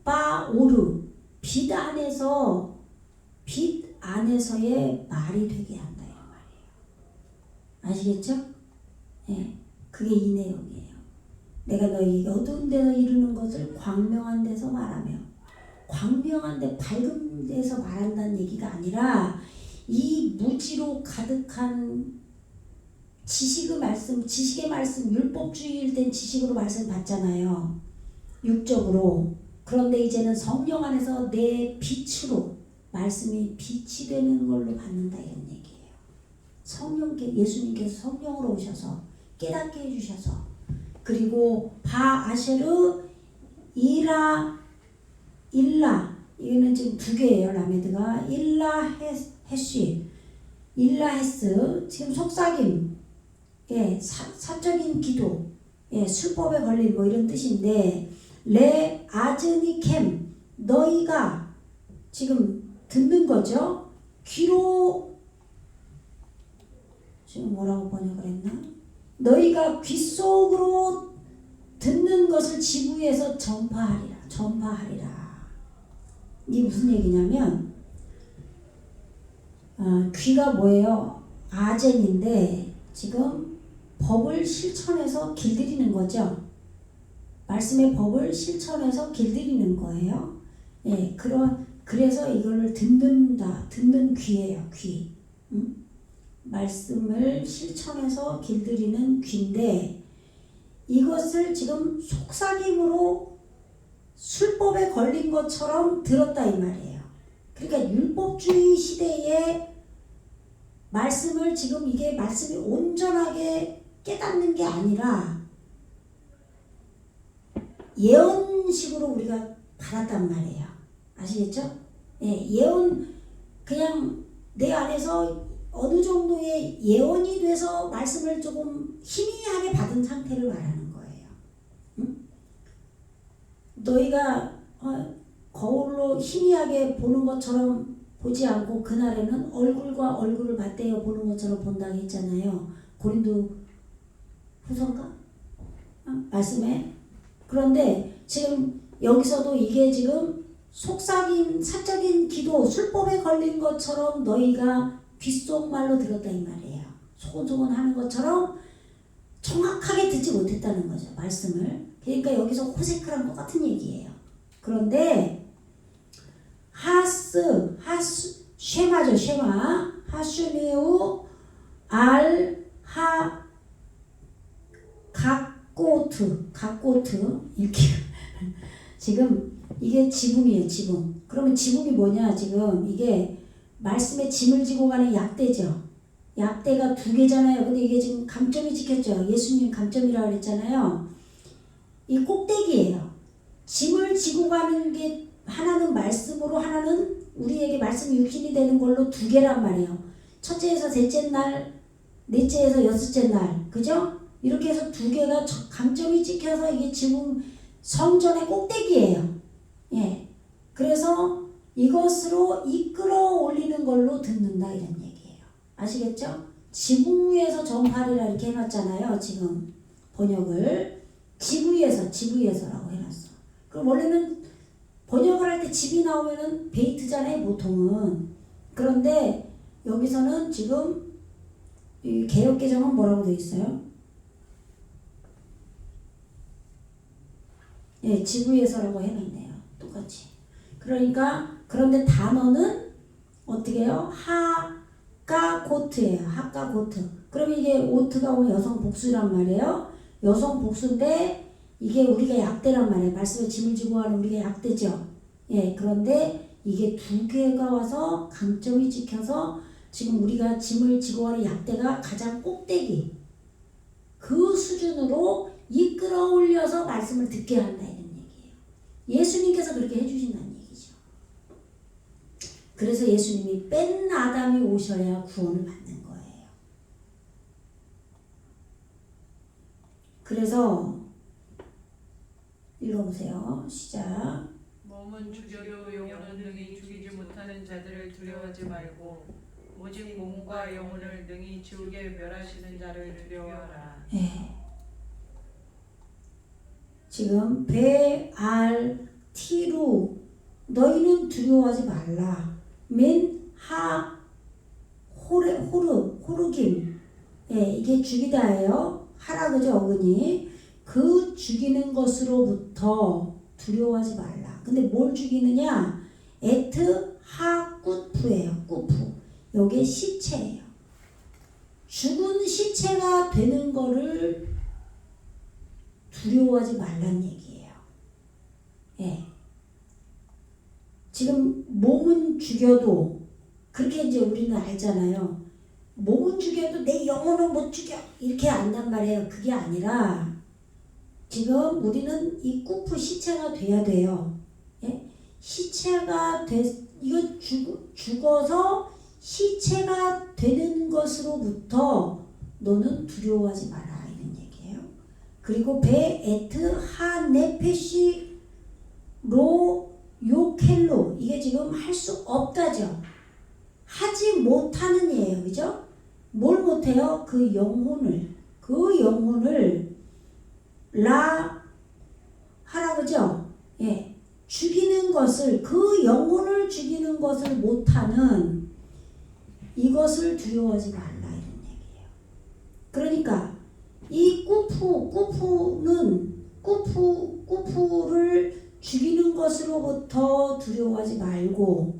바오르 빛 안에서의 말이 되게 한다 이런 말이에요. 아시겠죠? 예, 그게 이 내용이에요. 내가 너희 어두운 데서 이루는 것을 광명한 데서 말하며, 광명한 데 밝은 데서 말한다는 얘기가 아니라 이 무지로 가득한 지식의 말씀, 율법주의일 땐 지식으로 말씀 받잖아요. 육적으로. 그런데 이제는 성령 안에서 내 빛으로 말씀이 빛이 되는 걸로 받는다 이런 얘기예요. 예수님께서 성령으로 오셔서 깨닫게 해주셔서, 그리고 바아쉐르 일라 이거는 지금 두 개예요. 라메드가 일라 헤스 지금 속삭임, 예, 사적인 기도, 예, 술법에 걸린 뭐 이런 뜻인데, 레 아즈니캠 너희가 지금 듣는 거죠. 귀로, 지금 뭐라고 번역을 했나? 너희가 귀 속으로 듣는 것을 지부에서 전파하리라. 이게 무슨 얘기냐면, 귀가 뭐예요? 아젠인데 지금 법을 실천해서 길들이는 거죠. 말씀의 법을 실천해서 길들이는 거예요. 예, 그래서 이거를 듣는 귀예요. 귀. 말씀을 실천해서 길들이는 귀인데, 이것을 지금 속삭임으로 술법에 걸린 것처럼 들었다 이 말이에요. 그러니까 율법주의 시대에 말씀을 지금 이게 말씀이 온전하게 깨닫는 게 아니라 예언식으로 우리가 받았단 말이에요. 아시겠죠? 예, 예언, 그냥 내 안에서 어느 정도의 예언이 돼서 말씀을 조금 희미하게 받은 상태를 말하는 거예요. 응? 너희가 거울로 희미하게 보는 것처럼 보지 않고 그날에는 얼굴과 얼굴을 맞대어 보는 것처럼 본다고 했잖아요. 고린도 후서인가? 말씀에. 그런데 지금 여기서도 이게 지금 속삭임, 사적인 기도, 술법에 걸린 것처럼 너희가 귓속말로 들었다 이 말이에요. 소곤소곤 하는 것처럼 정확하게 듣지 못했다는 거죠. 말씀을. 그러니까 여기서 호세크랑 똑같은 얘기예요. 그런데 쉐마죠. 쉐마. 하슈메우 각고트 이렇게 지금 이게 지붕이에요. 지붕. 그러면 지붕이 뭐냐? 지금 이게 말씀에 짐을 지고 가는 약대죠. 약대가 두 개잖아요. 근데 이게 지금 감점이 찍혔죠. 예수님 감점이라고 그랬잖아요. 이 꼭대기예요. 짐을 지고 가는 게 하나는 말씀으로, 하나는 우리에게 말씀이 육신이 되는 걸로 두 개란 말이에요. 첫째에서 셋째 날, 넷째에서 여섯째 날, 그죠? 이렇게 해서 두 개가 감점이 찍혀서 이게 지금 성전의 꼭대기예요. 예. 그래서 이것으로 이끌어 올리는 걸로 듣는다 이런 얘기예요. 아시겠죠? 지붕 위에서 전파하리라 이렇게 해놨잖아요. 지금 번역을 지붕 위에서라고 해놨어. 그럼 원래는 번역을 할 때 집이 나오면은 베이트잖아요, 보통은. 그런데 여기서는 지금 이 개역개정은 뭐라고 되어 있어요? 예, 지붕위에서라고 해놨네요. 똑같이. 그러니까 그런데 단어는 어떻게 해요? 하가고트예요. 하가고트. 그러면 이게 오트가 오면 여성 복수란 말이에요. 여성 복수인데 이게 우리가 약대란 말이에요. 말씀에 짐을 지고 하는 우리가 약대죠. 예, 그런데 이게 두 개가 와서 강점이 찍혀서 지금 우리가 짐을 지고 하는 약대가 가장 꼭대기 그 수준으로 이끌어 올려서 말씀을 듣게 한다 이런 얘기예요. 예수님께서 그렇게 해주신다는 얘기죠. 그래서 예수님이 뺀 아담이 오셔야 구원을 받는 거예요. 그래서 읽어보세요. 시작. 몸은 죽여도 영혼은 능히 죽이지 못하는 자들을 두려워하지 말고 오직 몸과 영혼을 능히 지옥에 멸하시는 자를 두려워하라. 네. 지금 베알티루는 너희는 두려워하지 말라. 맨 하 호르김. 예, 이게 죽이다예요. 하라 그죠 어근이. 그 죽이는 것으로부터 두려워하지 말라. 근데 뭘 죽이느냐? 에트 하 꾸프예요. 꾸프. 요게 시체예요. 죽은 시체가 되는 거를 두려워하지 말란 얘기예요. 예. 지금 몸은 죽여도 그렇게 이제 우리는 알잖아요. 몸은 죽여도 내 영혼은 못 죽여 이렇게 안단 말이에요. 그게 아니라 지금 우리는 이 꾸프 시체가 돼야 돼요. 예? 시체가 이거 죽어서 시체가 되는 것으로부터 너는 두려워하지 마라 이런 얘기예요. 그리고 배 에트 하 네페시 로 요켈로 이게 지금 할 수 없다죠. 하지 못하는 예요. 그죠? 뭘 못해요? 그 영혼을 라 하라 그죠? 예. 죽이는 것을 그 영혼을 죽이는 것을 못하는 이것을 두려워하지 말라 이런 얘기예요. 그러니까 이 꾸프를 죽이는 것으로부터 두려워하지 말고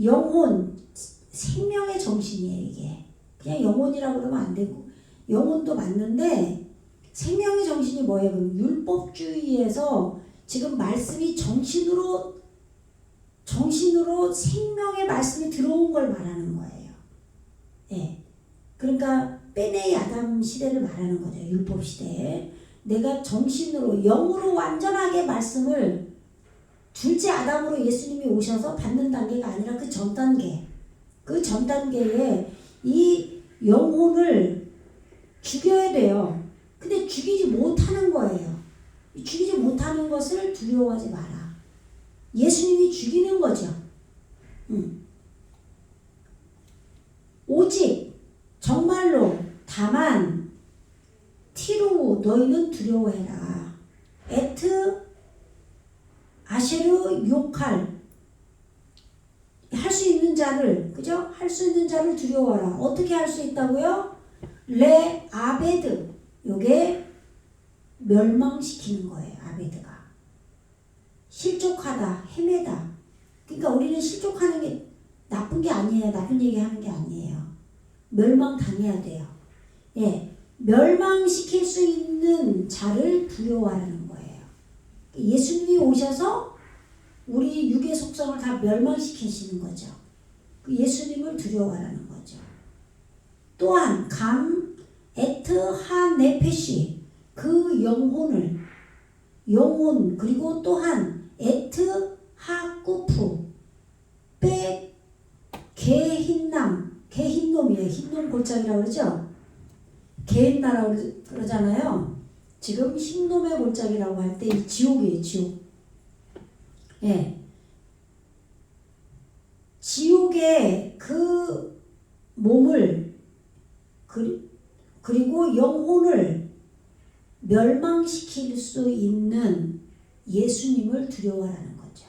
영혼 생명의 정신이에요. 이게 그냥 영혼이라고 그러면 안 되고 영혼도 맞는데 생명의 정신이 뭐예요? 그럼 율법주의에서 지금 말씀이 정신으로 생명의 말씀이 들어온 걸 말하는 거예요. 예. 그러니까 빼내의 아담 시대를 말하는 거죠. 율법 시대에. 내가 정신으로 영으로 완전하게 말씀을 둘째 아담으로 예수님이 오셔서 받는 단계가 아니라 그 전 단계에 이 영혼을 죽여야 돼요. 근데 죽이지 못하는 거예요. 죽이지 못하는 것을 두려워하지 마라. 예수님이 죽이는 거죠. 오직 정말로 다만 티루 너희는 두려워해라. 에트 아쉐르 요칼 할 수 있는 자를 그죠? 할 수 있는 자를 두려워하라. 어떻게 할 수 있다고요? 레 아베드 요게 멸망시키는 거예요. 아베드가 실족하다, 헤매다. 그러니까 우리는 실족하는 게 나쁜 게 아니에요. 나쁜 얘기 하는 게 아니에요. 멸망당해야 돼요. 예, 멸망시킬 수 있는 자를 두려워하라는 거예요. 예수님이 오셔서 우리 육의 속성을 다 멸망시키시는 거죠. 그 예수님을 두려워하라는 거죠. 또한 에트 하 네페시 그 영혼 그리고 또한 에트 하 꾸프 빼 개흰놈이에요. 흰놈 골짜기라고 그러죠. 개흰나라고 그러잖아요. 지금 흰놈의 골짜기라고 할 때 이 지옥이에요. 지옥. 예. 지옥의 그 몸을 그리고 영혼을 멸망시킬 수 있는 예수님을 두려워하라는 거죠.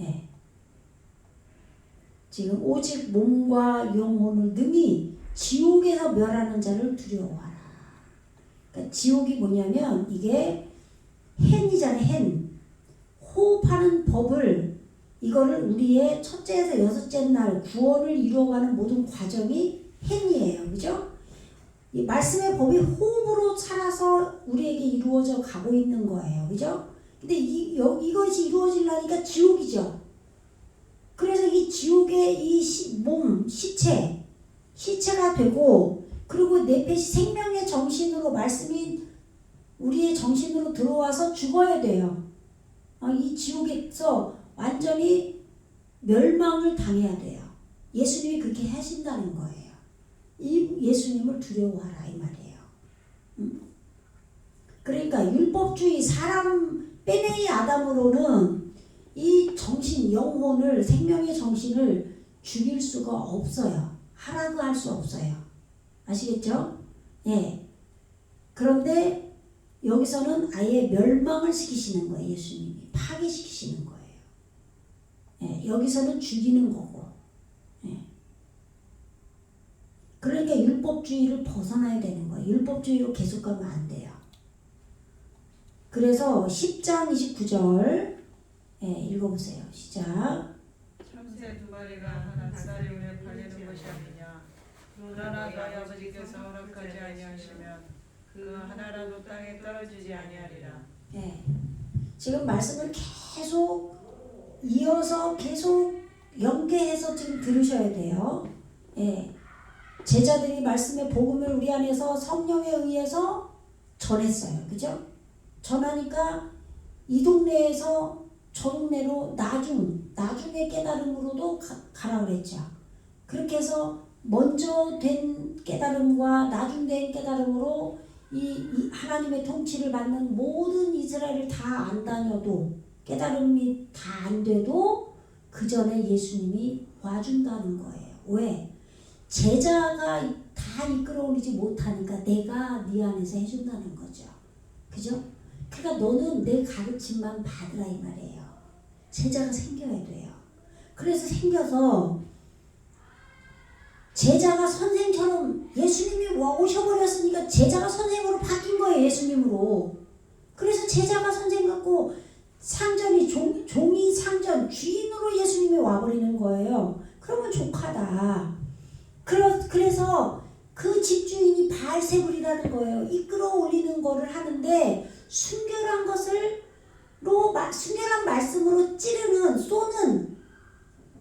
예. 지금 오직 몸과 영혼을 능히 지옥에서 멸하는 자를 두려워하라. 그러니까 지옥이 뭐냐면 이게 hen이잖아요. hen. 호흡하는 법을 이거를 우리의 첫째에서 여섯째 날 구원을 이루어가는 모든 과정이 hen이에요. 그죠? 이 말씀의 법이 호흡으로 살아서 우리에게 이루어져 가고 있는 거예요. 그죠? 근데 이것이 이루어지려니까 지옥이죠. 그래서 이 지옥의 이 시체가 되고 그리고 네페시 생명의 정신으로 말씀이 우리의 정신으로 들어와서 죽어야 돼요. 이 지옥에서 완전히 멸망을 당해야 돼요. 예수님이 그렇게 하신다는 거예요. 이 예수님을 두려워하라 이 말이에요. 그러니까 율법주의 사람 빼내의 아담으로는 이 정신 영혼을 생명의 정신을 죽일 수가 없어요. 하라고 할 수 없어요. 아시겠죠? 예. 그런데 여기서는 아예 멸망을 시키시는 거예요. 예수님이 파괴시키시는 거예요. 예, 여기서는 죽이는 거고. 예. 그러니까 율법주의를 벗어나야 되는 거예요. 율법주의로 계속 가면 안 돼요. 그래서 10장 29절 예, 읽어보세요. 시작. 참새 두 마리가 하나 닭다리 위에 팔리는 것이 아니냐. 그러나 너희 아버지께서 허락하지 아니하시면 그 하나라도 땅에 떨어지지 아니하리라. 예. 지금 말씀을 계속 이어서 계속 연계해서 지금 들으셔야 돼요. 예. 제자들이 말씀의 복음을 우리 안에서 성령에 의해서 전했어요. 그죠? 전하니까 이 동네에서 저 동네로 나중의 깨달음으로도 가라 그랬죠. 그렇게 해서 먼저 된 깨달음과 나중 된 깨달음으로 이 하나님의 통치를 받는 모든 이스라엘을 다 안 다녀도 깨달음이 다 안 돼도 그 전에 예수님이 와준다는 거예요. 왜? 제자가 다 이끌어올리지 못하니까 내가 네 안에서 해준다는 거죠. 그죠? 그러니까 너는 내 가르침만 받으라 이 말이에요. 제자가 생겨야 돼요. 그래서 생겨서 제자가 선생처럼 예수님이 오셔버렸으니까 제자가 선생으로 바뀐 거예요. 예수님으로. 그래서 제자가 선생 같고 상전이 종이 상전 주인으로 예수님이 와버리는 거예요. 그러면 족하다. 그래서 그 집주인이 바알세불이라는 거예요. 이끌어 올리는 거를 하는데 순결한 말씀으로 찌르는 쏘는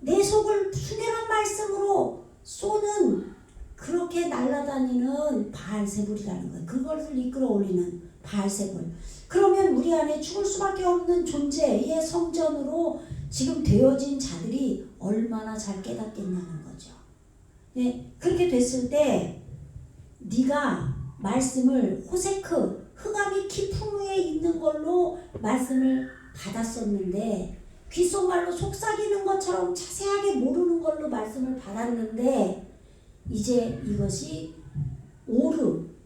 내 속을 순결한 말씀으로 쏘는 그렇게 날아다니는 바알세불이라는 거예요. 그것을 이끌어 올리는 바알세불. 그러면 우리 안에 죽을 수밖에 없는 존재의 성전으로 지금 되어진 자들이 얼마나 잘 깨닫겠냐는 거죠. 예, 그렇게 됐을 때 네가 말씀을 호세크 흑암이 깊은 위에 있는 걸로 말씀을 받았었는데 귓속말로 속삭이는 것처럼 자세하게 모르는 걸로 말씀을 받았는데 이제 이것이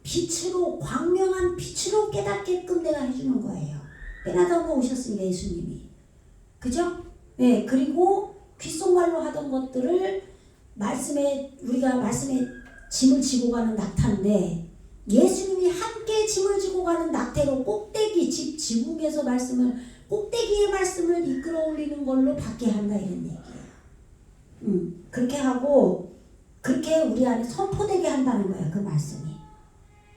빛으로 광명한 빛으로 깨닫게끔 내가 해주는 거예요. 빼나다가 오셨으니까 예수님이. 그죠? 네, 그리고 귓속말로 하던 것들을 우리가 말씀에 짐을 지고 가는 낙타인데 예수님이 함께 짐을 지고 가는 낙태로 꼭대기 집 지붕에서 꼭대기의 말씀을 이끌어 올리는 걸로 받게 한다 이런 얘기예요. 그렇게 하고 그렇게 우리 안에 선포되게 한다는 거야 그 말씀이.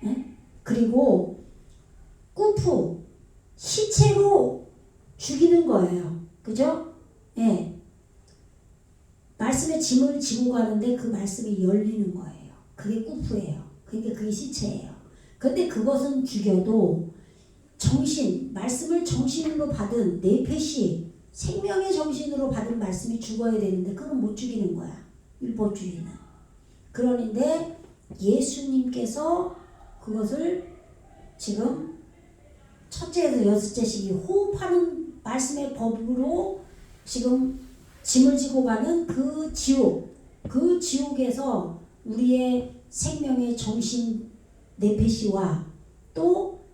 네? 그리고 꾸프 시체로 죽이는 거예요. 그죠? 예. 말씀의 짐을 지고 가는데 그 말씀이 열리는 거예요. 그게 꾸프예요. 그러니까 그게 시체예요. 근데 그것은 죽여도 말씀을 정신으로 받은 네페시 생명의 정신으로 받은 말씀이 죽어야 되는데 그건 못 죽이는 거야. 율법주의는. 그러는데 예수님께서 그것을 지금 첫째에서 여섯째씩이 호흡하는 말씀의 법으로 지금 짐을 지고 가는 그 지옥에서 우리의 생명의 정신 네페시와 또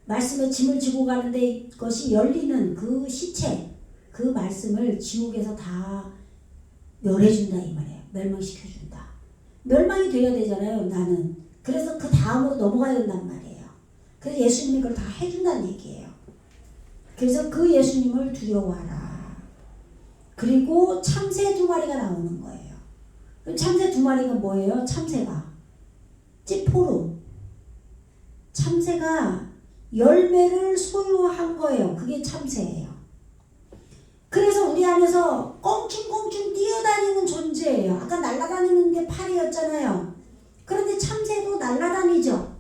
말씀의 짐을 지고 가는데 것이 열리는 그 시체 그 말씀을 지옥에서 다 멸해준다 이 말이에요. 멸망시켜준다. 멸망이 돼야 되잖아요. 나는. 그래서 그 다음으로 넘어가야 된단 말이에요. 그래서 예수님이 그걸 다 해준다는 얘기예요. 그래서 그 예수님을 두려워하라. 그리고 참새 2마리가 나오는 거예요. 그럼 참새 2마리가 뭐예요? 참새가 찌포루. 참새가 열매를 소유한 거예요. 그게 참새예요. 그래서 우리 안에서 껑충껑충 뛰어다니는 존재예요. 아까 날아다니는 게 파리였잖아요. 그런데 참새도 날아다니죠.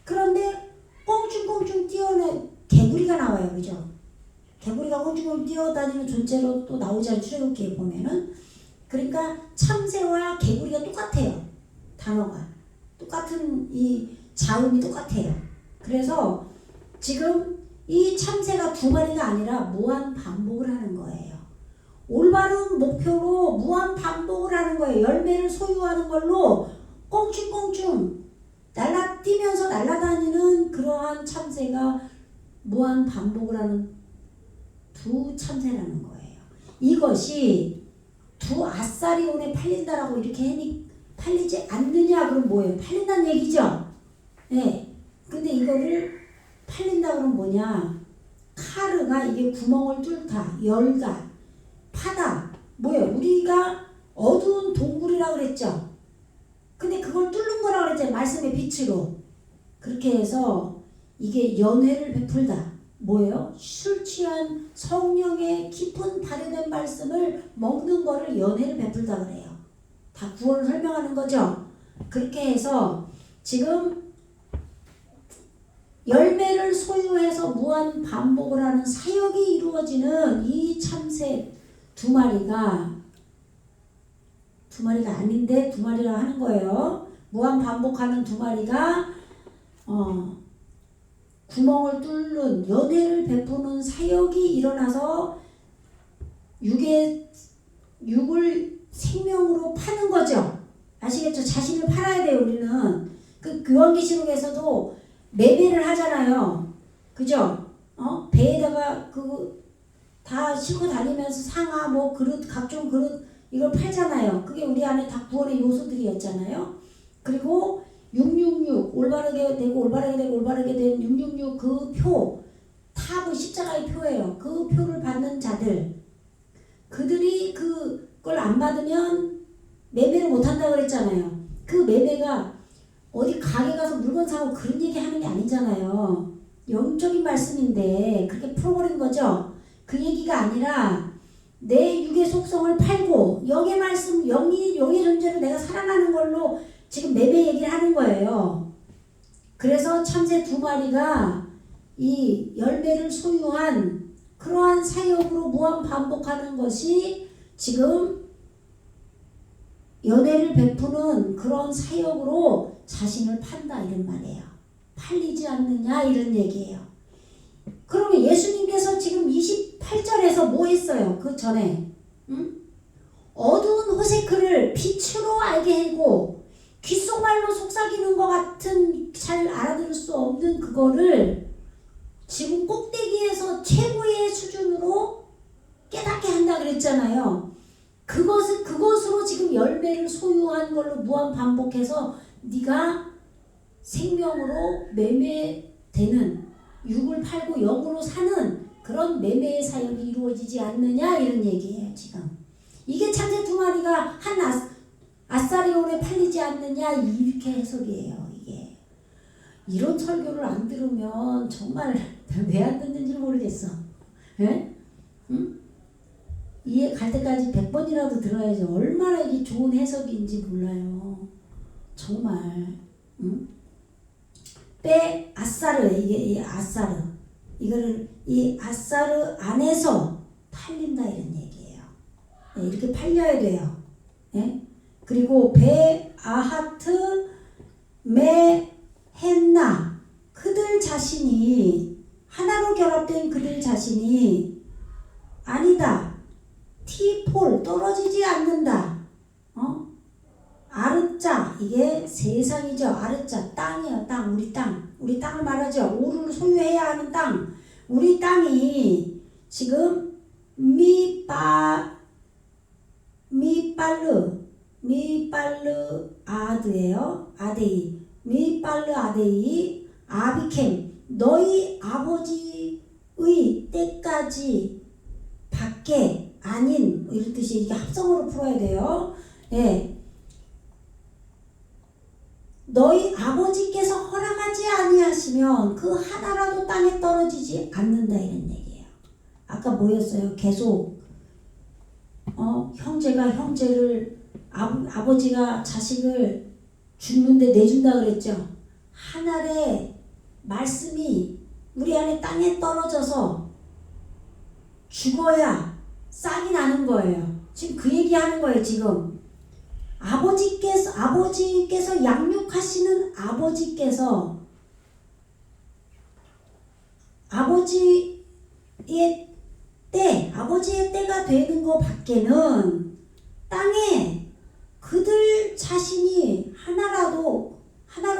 그런데 껑충껑충 뛰어는 개구리가 나와요. 그죠? 개구리가 껑충껑충 뛰어다니는 존재로 또 나오지 않죠. 출애굽기에 보면은. 그러니까 참새와 개구리가 똑같아요. 단어가. 똑같은 이 자음이 똑같아요. 그래서 지금 이 참새가 2마리가 아니라 무한 반복을 하는 거예요. 올바른 목표로 무한 반복을 하는 거예요. 열매를 소유하는 걸로 꽁충꽁충 뛰면서 날아다니는 그러한 참새가 무한 반복을 하는 2 참새라는 거예요. 이것이 두 아사리온에 팔린다라고 이렇게 해니 팔리지 않느냐 그럼 뭐예요? 팔린다는 얘기죠. 네. 근데 이거를 팔린다 그럼 뭐냐? 카르가 이게 구멍을 뚫다, 열다, 파다. 뭐예요? 우리가 어두운 동굴이라고 그랬죠. 근데 그걸 뚫는 거라고 그랬잖아요. 말씀의 빛으로. 그렇게 해서 이게 연회를 베풀다. 뭐예요? 술 취한 성령의 깊은 발효된 말씀을 먹는 거를 연회를 베풀다 그래요. 다 구원을 설명하는 거죠. 그렇게 해서 지금 열매를 소유해서 무한 반복을 하는 사역이 이루어지는 이 참새 두 마리가 아닌데 두 마리라 하는 거예요. 무한 반복하는 두 마리가 구멍을 뚫는 연회를 베푸는 사역이 일어나서 육을 생명으로 파는 거죠. 아시겠죠? 자신을 팔아야 돼요. 우리는 그 요한계시록에서도 매매를 하잖아요. 그죠? 배에다가 그거 다 싣고 다니면서 상아 뭐 그릇 각종 그릇 이걸 팔잖아요. 그게 우리 안에 다 구원의 요소들이었잖아요. 그리고 666 올바르게 되고 올바르게 되고 올바르게 된 666 그 표 탑은 십자가의 표예요. 그 표를 받는 자들 그들이 그걸 안 받으면 매매를 못 한다고 그랬잖아요. 그 매매가 어디 가게 가서 물건 사고 그런 얘기 하는 게 아니잖아요. 영적인 말씀인데 그렇게 풀어버린 거죠. 그 얘기가 아니라 내 육의 속성을 팔고 영의 말씀, 영의 존재로 내가 살아나는 걸로 지금 매매 얘기를 하는 거예요. 그래서 참새 두 마리가 이 열매를 소유한 그러한 사역으로 무한 반복하는 것이 지금 연회를 베푸는 그런 사역으로 자신을 판다 이런 말이에요. 팔리지 않느냐 이런 얘기예요. 그러면 예수님께서 지금 28절에서 뭐 했어요? 그 전에 어두운 호세크를 빛으로 알게 하고 귓속말로 속삭이는 것 같은 잘 알아들을 수 없는 그거를 지금 꼭대기에서 최고의 수준으로 깨닫게 한다 그랬잖아요. 그것으로 지금 열매를 소유한 걸로 무한 반복해서 네가 생명으로 매매되는 육을 팔고 영으로 사는 그런 매매의 사역이 이루어지지 않느냐 이런 얘기예요. 지금 이게 참새 두 마리가 한 아사리온에 팔리지 않느냐 이렇게 해석이에요. 이게 이런 설교를 안 들으면 정말 왜 안 듣는지 모르겠어. 예? 응? 이해 갈 때까지 100번이라도 들어야지 얼마나 이게 좋은 해석인지 몰라요. 정말. 응? 빼 아사르 이게 아사르 이거를 이 아사르 안에서 팔린다 이런 얘기예요. 네, 이렇게 팔려야 돼요. 네? 그리고 베 아하트 메 헨나 그들 자신이 하나로 결합된 그들 자신이 아니다. 티폴 떨어지지 않는다. 아르자 이게 세상이죠. 아르자 땅이에요. 땅 우리 땅을 말하죠. 우를 소유해야 하는 땅 우리 땅이 지금 미빨르 아드예요. 아데이 미빨르 아데이 아비캠 너희 아버지의 때까지 밖에 아닌 이런 뜻이 이게 합성어로 풀어야 돼요. 예. 너희 아버지께서 허락하지 아니하시면 그 하나라도 땅에 떨어지지 않는다 이런 얘기예요. 아까 뭐였어요? 계속 형제가 형제를 아버지가 자식을 죽는데 내준다 그랬죠. 하늘의 말씀이 우리 안에 땅에 떨어져서 죽어야 싹이 나는 거예요. 지금 그 얘기하는 거예요. 지금 아버지께서 양육하시는 아버지의 때가 되는 것 밖에는 땅에 그들 자신이 하나로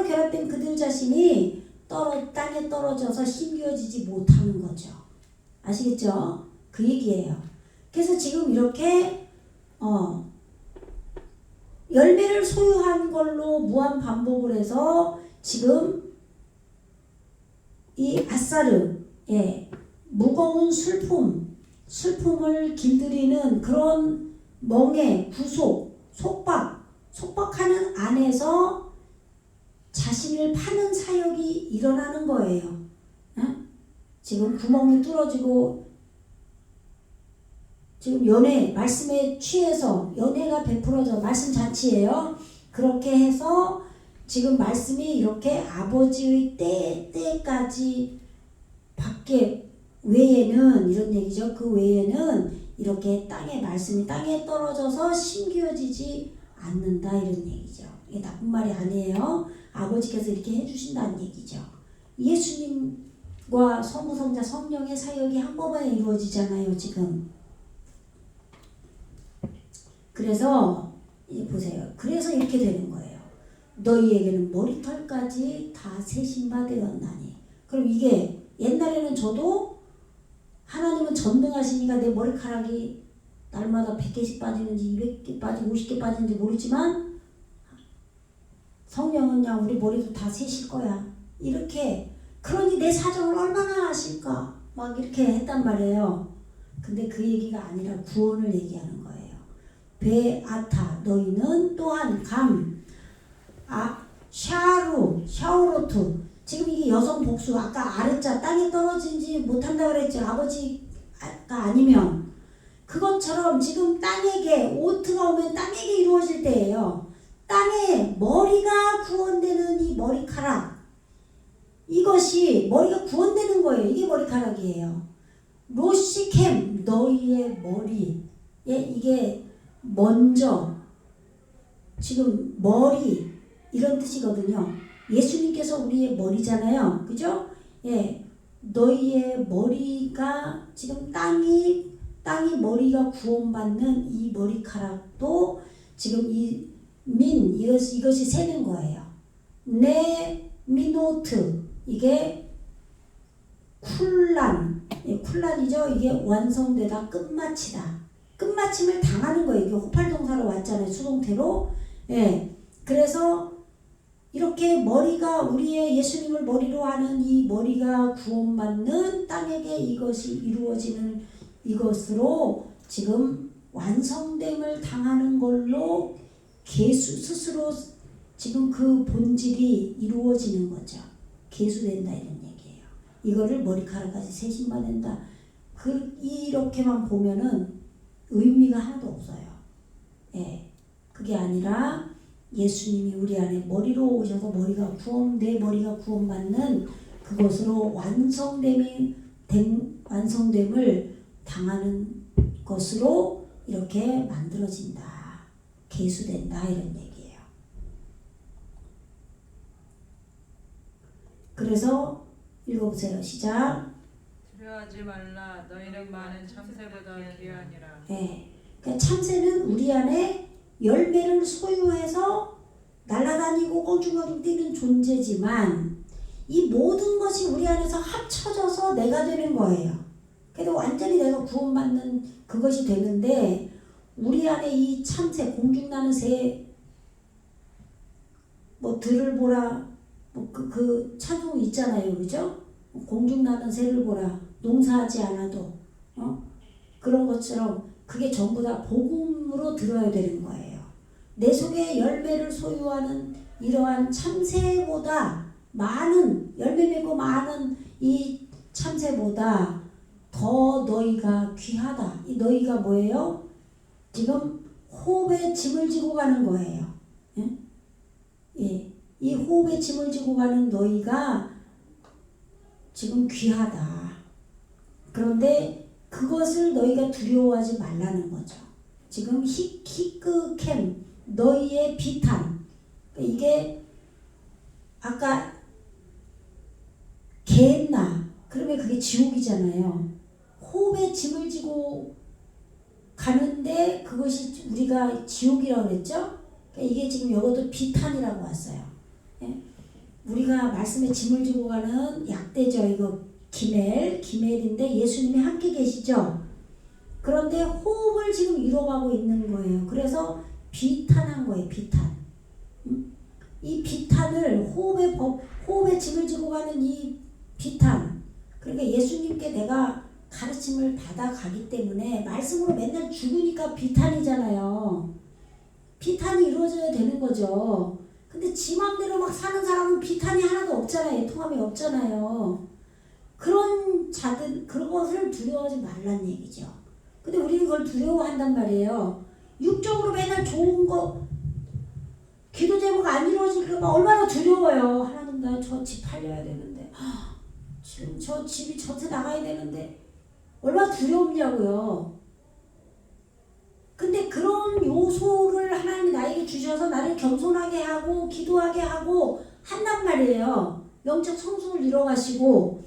결합된 그들 자신이 땅에 떨어져서 심겨지지 못하는 거죠. 아시겠죠? 그 얘기예요. 그래서 지금 이렇게 열매를 소유한 걸로 무한 반복을 해서 지금 이 아사르, 무거운 슬픔을 길들이는 그런 멍에, 구속, 속박하는 안에서 자신을 파는 사역이 일어나는 거예요. 지금 구멍이 뚫어지고 지금 말씀에 취해서 연회가 베풀어져 말씀 잔치예요. 그렇게 해서 지금 말씀이 이렇게 아버지의 때까지 밖에 외에는 이런 얘기죠. 그 외에는 이렇게 말씀이 땅에 떨어져서 심겨지지 않는다 이런 얘기죠. 이게 나쁜 말이 아니에요. 아버지께서 이렇게 해주신다는 얘기죠. 예수님과 성부, 성자, 성령의 사역이 한꺼번에 이루어지잖아요. 지금. 그래서 이제 보세요. 그래서 이렇게 되는 거예요. 너희에게는 머리털까지 다 세신 바 되었나니. 그럼 이게 옛날에는 저도 하나님은 전능하시니까 내 머리카락이 날마다 100개씩 빠지는지 200개 빠지고 50개 빠지는지 모르지만 성령은 그냥 우리 머리도 다 세실 거야. 이렇게 그러니 내 사정을 얼마나 아실까 막 이렇게 했단 말이에요. 근데 그 얘기가 아니라 구원을 얘기하는 거예요. 베아타 너희는 또한 샤우로투 지금 이게 여성 복수 아까 아르자 땅에 떨어지지 못한다고 그랬죠. 아버지가 아니면 그것처럼 지금 땅에게 오트가 오면 땅에게 이루어질 때예요. 땅에 머리가 구원되는 이 머리카락 이것이 머리가 구원되는 거예요. 이게 머리카락이에요. 로시캠 너희의 머리 이게 먼저 지금 머리 이런 뜻이거든요. 예수님께서 우리의 머리잖아요. 그죠? 너희의 머리가 지금 땅이 머리가 구원받는 이 머리카락도 지금 이것이 새는 거예요. 미노트 이게 쿨란이죠. 이게 완성되다 끝마침을 당하는 거예요. 이게 호팔동사로 왔잖아요. 수동태로. 그래서 이렇게 머리가 우리의 예수님을 머리로 하는 이 머리가 구원받는 땅에게 이것이 이루어지는 이것으로 지금 완성됨을 당하는 걸로 스스로 지금 그 본질이 이루어지는 거죠. 계수된다 이런 얘기예요. 이거를 머리카락까지 세신받는다. 이렇게만 보면은 의미가 하나도 없어요. 그게 아니라 예수님이 우리 안에 머리로 오셔서 내 머리가 구원받는 그것으로 완성됨을 당하는 것으로 이렇게 만들어진다. 계수된다 이런 얘기예요. 그래서 읽어보세요. 시작. 두려워하지 말라. 너희는 많은 참새보다 귀하니라. 그러니까 참새는 우리 안에 열매를 소유해서 날아다니고 껑충껑충 뛰는 존재지만 이 모든 것이 우리 안에서 합쳐져서 내가 되는 거예요. 그래도 완전히 내가 구원받는 그것이 되는데 우리 안에 이 참새, 공중나는 새, 들을 보라, 그 찬송 있잖아요, 그죠? 공중나는 새를 보라, 농사하지 않아도, 그런 것처럼 그게 전부 다 복음으로 들어야 되는 거예요. 내 속에 열매를 소유하는 이러한 참새보다 열매 맺고 많은 이 참새보다 더 너희가 귀하다. 이 너희가 뭐예요? 지금 호흡에 짐을 지고 가는 거예요. 이 호흡에 짐을 지고 가는 너희가 지금 귀하다. 그런데 그것을 너희가 두려워하지 말라는 거죠. 지금 히크캠 너희의 비탄 이게 아까 겟나 그러면 그게 지옥이잖아요. 호흡에 짐을 지고 가는데 그것이 우리가 지옥이라고 그랬죠. 그러니까 이게 지금 여기도 비탄이라고 왔어요. 우리가 말씀에 짐을 지고 가는 약대죠. 이거 기멜인데 예수님이 함께 계시죠. 그런데 호흡을 지금 이뤄가고 있는 거예요. 그래서 비탄한 거예요. 비탄. 이 비탄을 호흡의 짐을 지고 가는 이 비탄. 그러니까 예수님께 내가 가르침을 받아가기 때문에 말씀으로 맨날 죽으니까 비탄이잖아요. 비탄이 이루어져야 되는 거죠. 근데 지 맘대로 막 사는 사람은 비탄이 하나도 없잖아요. 통함이 없잖아요. 그런 자들, 그것을 두려워하지 말란 얘기죠. 근데 우리는 그걸 두려워한단 말이에요. 육적으로 맨날 좋은 거, 기도 제목 안 이루어질까 봐 얼마나 두려워요. 하나님, 나 저 집 팔려야 되는데, 지금 저 집이 전세 나가야 되는데, 얼마나 두렵냐고요. 근데 그런 요소를 하나님이 나에게 주셔서 나를 겸손하게 하고 기도하게 하고 한단 말이에요. 영적 성숙을 이뤄가시고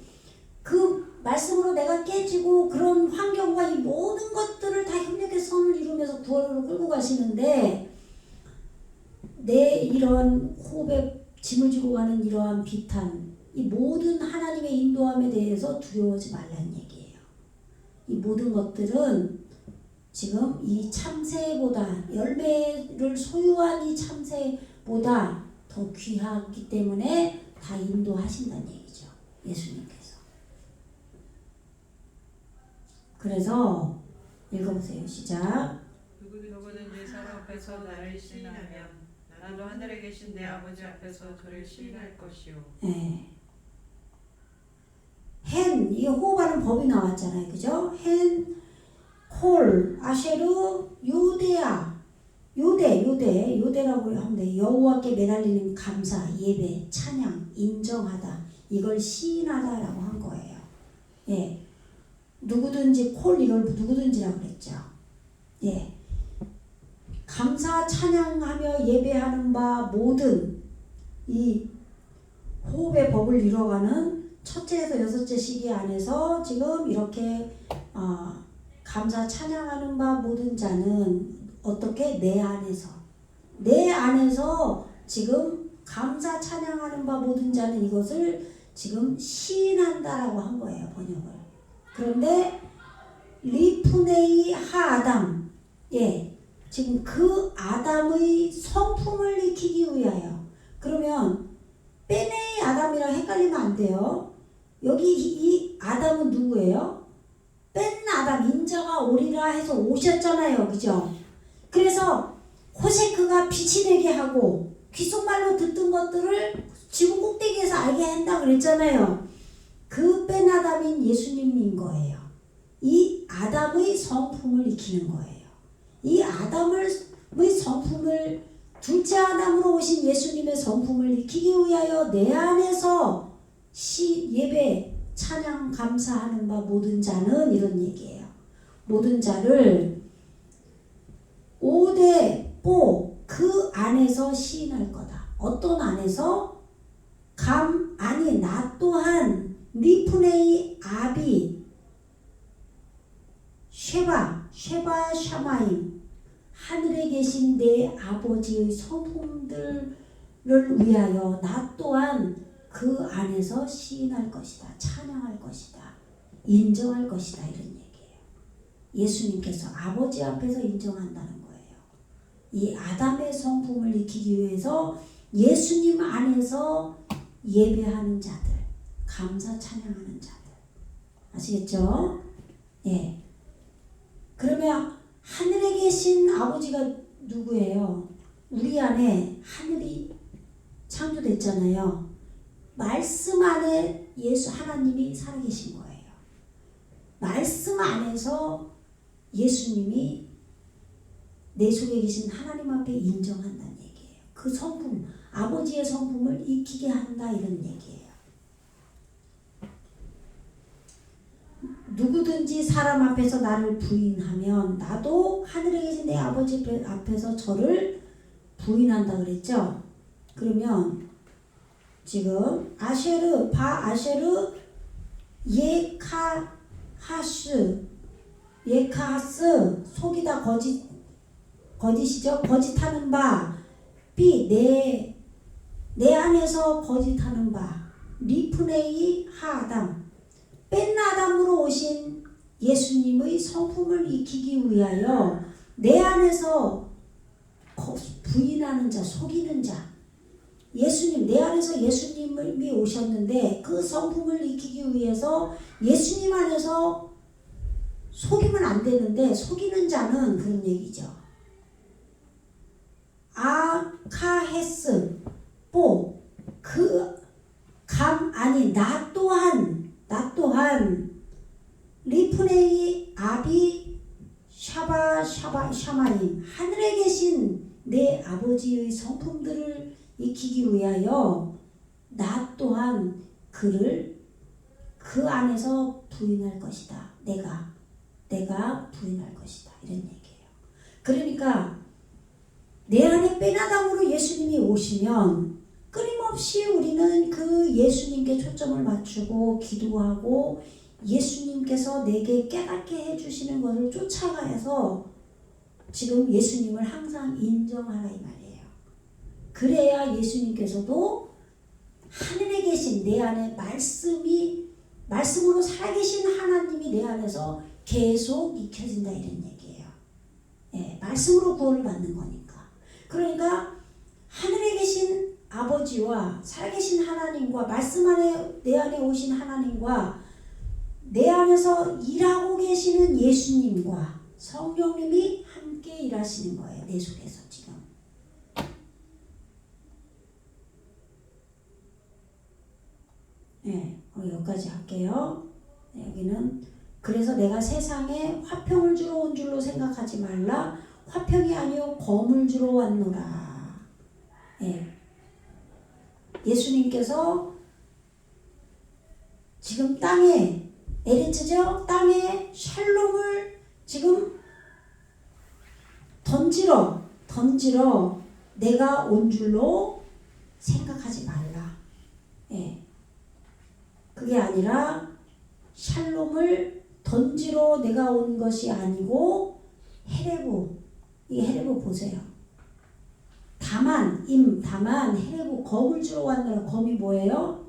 그 말씀으로 내가 깨지고 그런 환경과 이 모든 것들을 다 협력해서 선을 이루면서 구원으로 끌고 가시는데 내 이런 호흡에 짐을 지고 가는 이러한 비탄, 이 모든 하나님의 인도함에 대해서 두려워하지 말라는 얘기예요. 이 모든 것들은 지금 이 참새보다 열매를 소유한 이 참새보다 더 귀하기 때문에 다 인도하신다는 얘기죠. 예수님께서. 그래서 읽어보세요. 시작. 누구든지 사람 앞에서 나를 시인하면 나도 하늘에 계신 내 아버지 앞에서 저를 시인할 것이요. 네. 헨, 이게 호흡하는 법이 나왔잖아요. 그죠? 헨, 콜, 아쉐르, 요데야, 요데라고 하면 돼. 여호와께 매달리는 감사, 예배, 찬양, 인정하다. 이걸 시인하다라고 한 거예요. 예, 누구든지 콜 이걸 누구든지라고 그랬죠. 예, 감사, 찬양하며 예배하는 바 모든 이 호흡의 법을 이뤄가는 첫째에서 여섯째 시기 안에서 지금 이렇게 감사 찬양하는 바 모든 자는 어떻게 내 안에서 지금 감사 찬양하는 바 모든 자는 이것을 지금 시인한다라고 한 거예요. 번역을. 그런데 리푸네이 하아담, 예, 지금 그 아담의 성품을 익히기 위하여. 그러면 빼네이 아담이랑 헷갈리면 안 돼요. 여기 이 아담은 누구예요? 뺀 아담, 인자가 오리라 해서 오셨잖아요. 그죠? 그래서 호세크가 빛이 되게 하고 귓속말로 듣던 것들을 지구 꼭대기에서 알게 한다 그랬잖아요. 그 뺀 아담인 예수님인 거예요. 이 아담의 성품을 익히는 거예요. 이 아담의 성품을 둘째 아담으로 오신 예수님의 성품을 익히기 위하여 내 안에서 예배, 찬양, 감사하는 바 모든 자는 이런 얘기예요. 모든 자를 오대뽀 그 안에서 시인할 거다. 어떤 안에서? 나 또한 리프네이 아비 쉐바 샤마임 하늘에 계신 내 아버지의 성품들을 위하여 나 또한 그 안에서 시인할 것이다. 찬양할 것이다. 인정할 것이다. 이런 얘기예요. 예수님께서 아버지 앞에서 인정한다는 거예요. 이 아담의 성품을 익히기 위해서 예수님 안에서 예배하는 자들, 감사 찬양하는 자들. 아시겠죠? 예. 그러면 하늘에 계신 아버지가 누구예요? 우리 안에 하늘이 창조됐잖아요. 말씀 안에 예수 하나님이 살아계신 거예요. 말씀 안에서 예수님이 내 속에 계신 하나님 앞에 인정한다는 얘기예요. 그 성품, 아버지의 성품을 익히게 한다 이런 얘기예요. 누구든지 사람 앞에서 나를 부인하면 나도 하늘에 계신 내 아버지 앞에서 저를 부인한다 그랬죠. 그러면 지금 아쉐르 예카하스 속이다 거짓이죠. 거짓하는 바 내 안에서 거짓하는 바 리프네이 하아담 뺀 아담으로 오신 예수님의 성품을 익히기 위하여 내 안에서 부인하는 자, 속이는 자, 예수님, 내 안에서 예수님이 오셨는데 그 성품을 익히기 위해서 예수님 안에서 속이면 안 되는데 속이는 자는 그런 얘기죠. 아카헤스 뽀 그 감 아니 나 또한 리프네이 아비 샤마임 하늘에 계신 내 아버지의 성품들을 익히기 위하여 나 또한 그를 그 안에서 부인할 것이다. 내가 부인할 것이다. 이런 얘기예요. 그러니까 내 안에 빼나담으로 예수님이 오시면 끊임없이 우리는 그 예수님께 초점을 맞추고 기도하고 예수님께서 내게 깨닫게 해주시는 것을 쫓아가서 지금 예수님을 항상 인정하라 이 말이에요. 그래야 예수님께서도 하늘에 계신 내 안에 말씀으로 살아계신 하나님이 내 안에서 계속 익혀진다 이런 얘기예요. 예, 말씀으로 구원을 받는 거니까. 그러니까 하늘에 계신 아버지와 살아계신 하나님과 말씀 안에 내 안에 오신 하나님과 내 안에서 일하고 계시는 예수님과 성령님이 함께 일하시는 거예요. 내 속에서 지금. 네, 여기까지 할게요. 여기는 그래서 내가 세상에 화평을 주러 온 줄로 생각하지 말라. 화평이 아니요 검을 주러 왔노라. 네. 예수님께서 지금 땅에 에리츠죠? 땅에 샬롬을 지금 던지러 내가 온 줄로 생각하지 말라. 예. 그게 아니라 샬롬을 던지러 내가 온 것이 아니고 헤레부, 이 헤레부 보세요. 다만 헤레부 검을 주러 왔노라. 검이 뭐예요?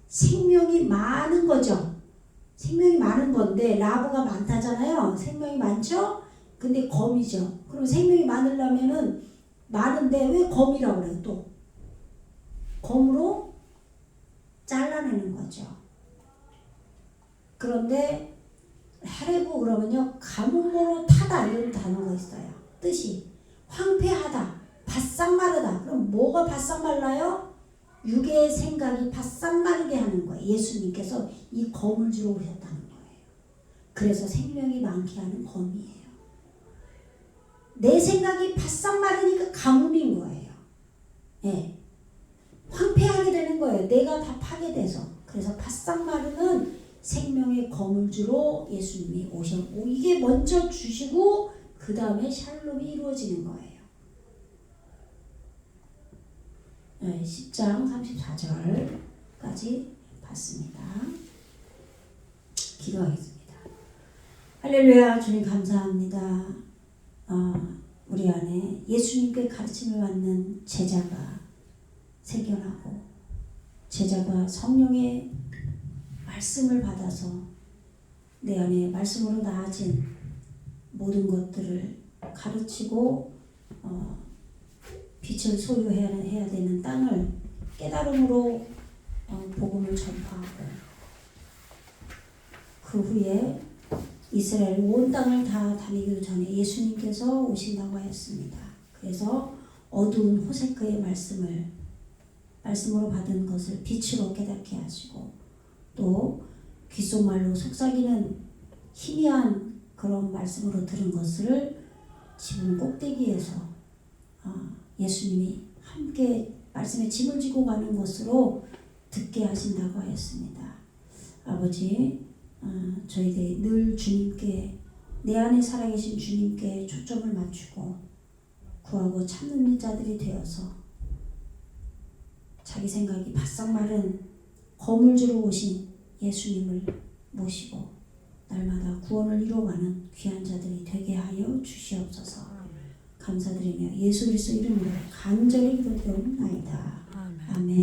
생명이 많은 거죠. 생명이 많은 건데 라브가 많다잖아요. 생명이 많죠? 근데 검이죠. 그럼 생명이 많으려면은 많은데 왜 검이라고 그래요? 또 검으로 잘라내는 거죠. 그런데 헤레부 그러면요 가뭄으로 타다 이런 단어가 있어요. 뜻이 황폐하다, 바싹 마르다. 그럼 뭐가 바싹 말라요? 육의 생각이 바싹 마르게 하는 거예요. 예수님께서 이 검을 주러 오셨다는 거예요. 그래서 생명이 많게 하는 검이에요. 내 생각이 바싹 마르니까 가뭄인 거예요. 예. 황폐하게 되는 거예요. 내가 다 파괴돼서. 그래서 바싹 마르는 생명의 검을 주러 예수님이 오셨고 이게 먼저 주시고 그 다음에 샬롬이 이루어지는 거예요. 10장 34절까지 봤습니다. 기도하겠습니다. 할렐루야. 주님 감사합니다. 우리 안에 예수님께 가르침을 받는 제자가 생겨나고 제자가 성령의 말씀을 받아서 내 안에 말씀으로 나아진 모든 것들을 가르치고 빛을 소유해야 되는 땅을 깨달음으로 복음을 전파하고 그 후에 이스라엘 온 땅을 다 다니기 전에 예수님께서 오신다고 하였습니다. 그래서 어두운 호세크의 말씀으로 받은 것을 빛으로 깨닫게 하시고 또 귓속말로 속삭이는 희미한 그런 말씀으로 들은 것을 지붕 꼭대기에서 예수님이 함께 말씀에 짐을 지고 가는 것으로 듣게 하신다고 하였습니다. 아버지, 저희들이 늘 주님께 내 안에 살아계신 주님께 초점을 맞추고 구하고 찾는 자들이 되어서 자기 생각이 바싹 마른 검을 주러 오신 예수님을 모시고 날마다 구원을 이루어가는 귀한 자들이 되게 하여 주시옵소서. 감사드리며 예수 그리스도 이름으로 간절히 기도드리옵나이다. 아멘.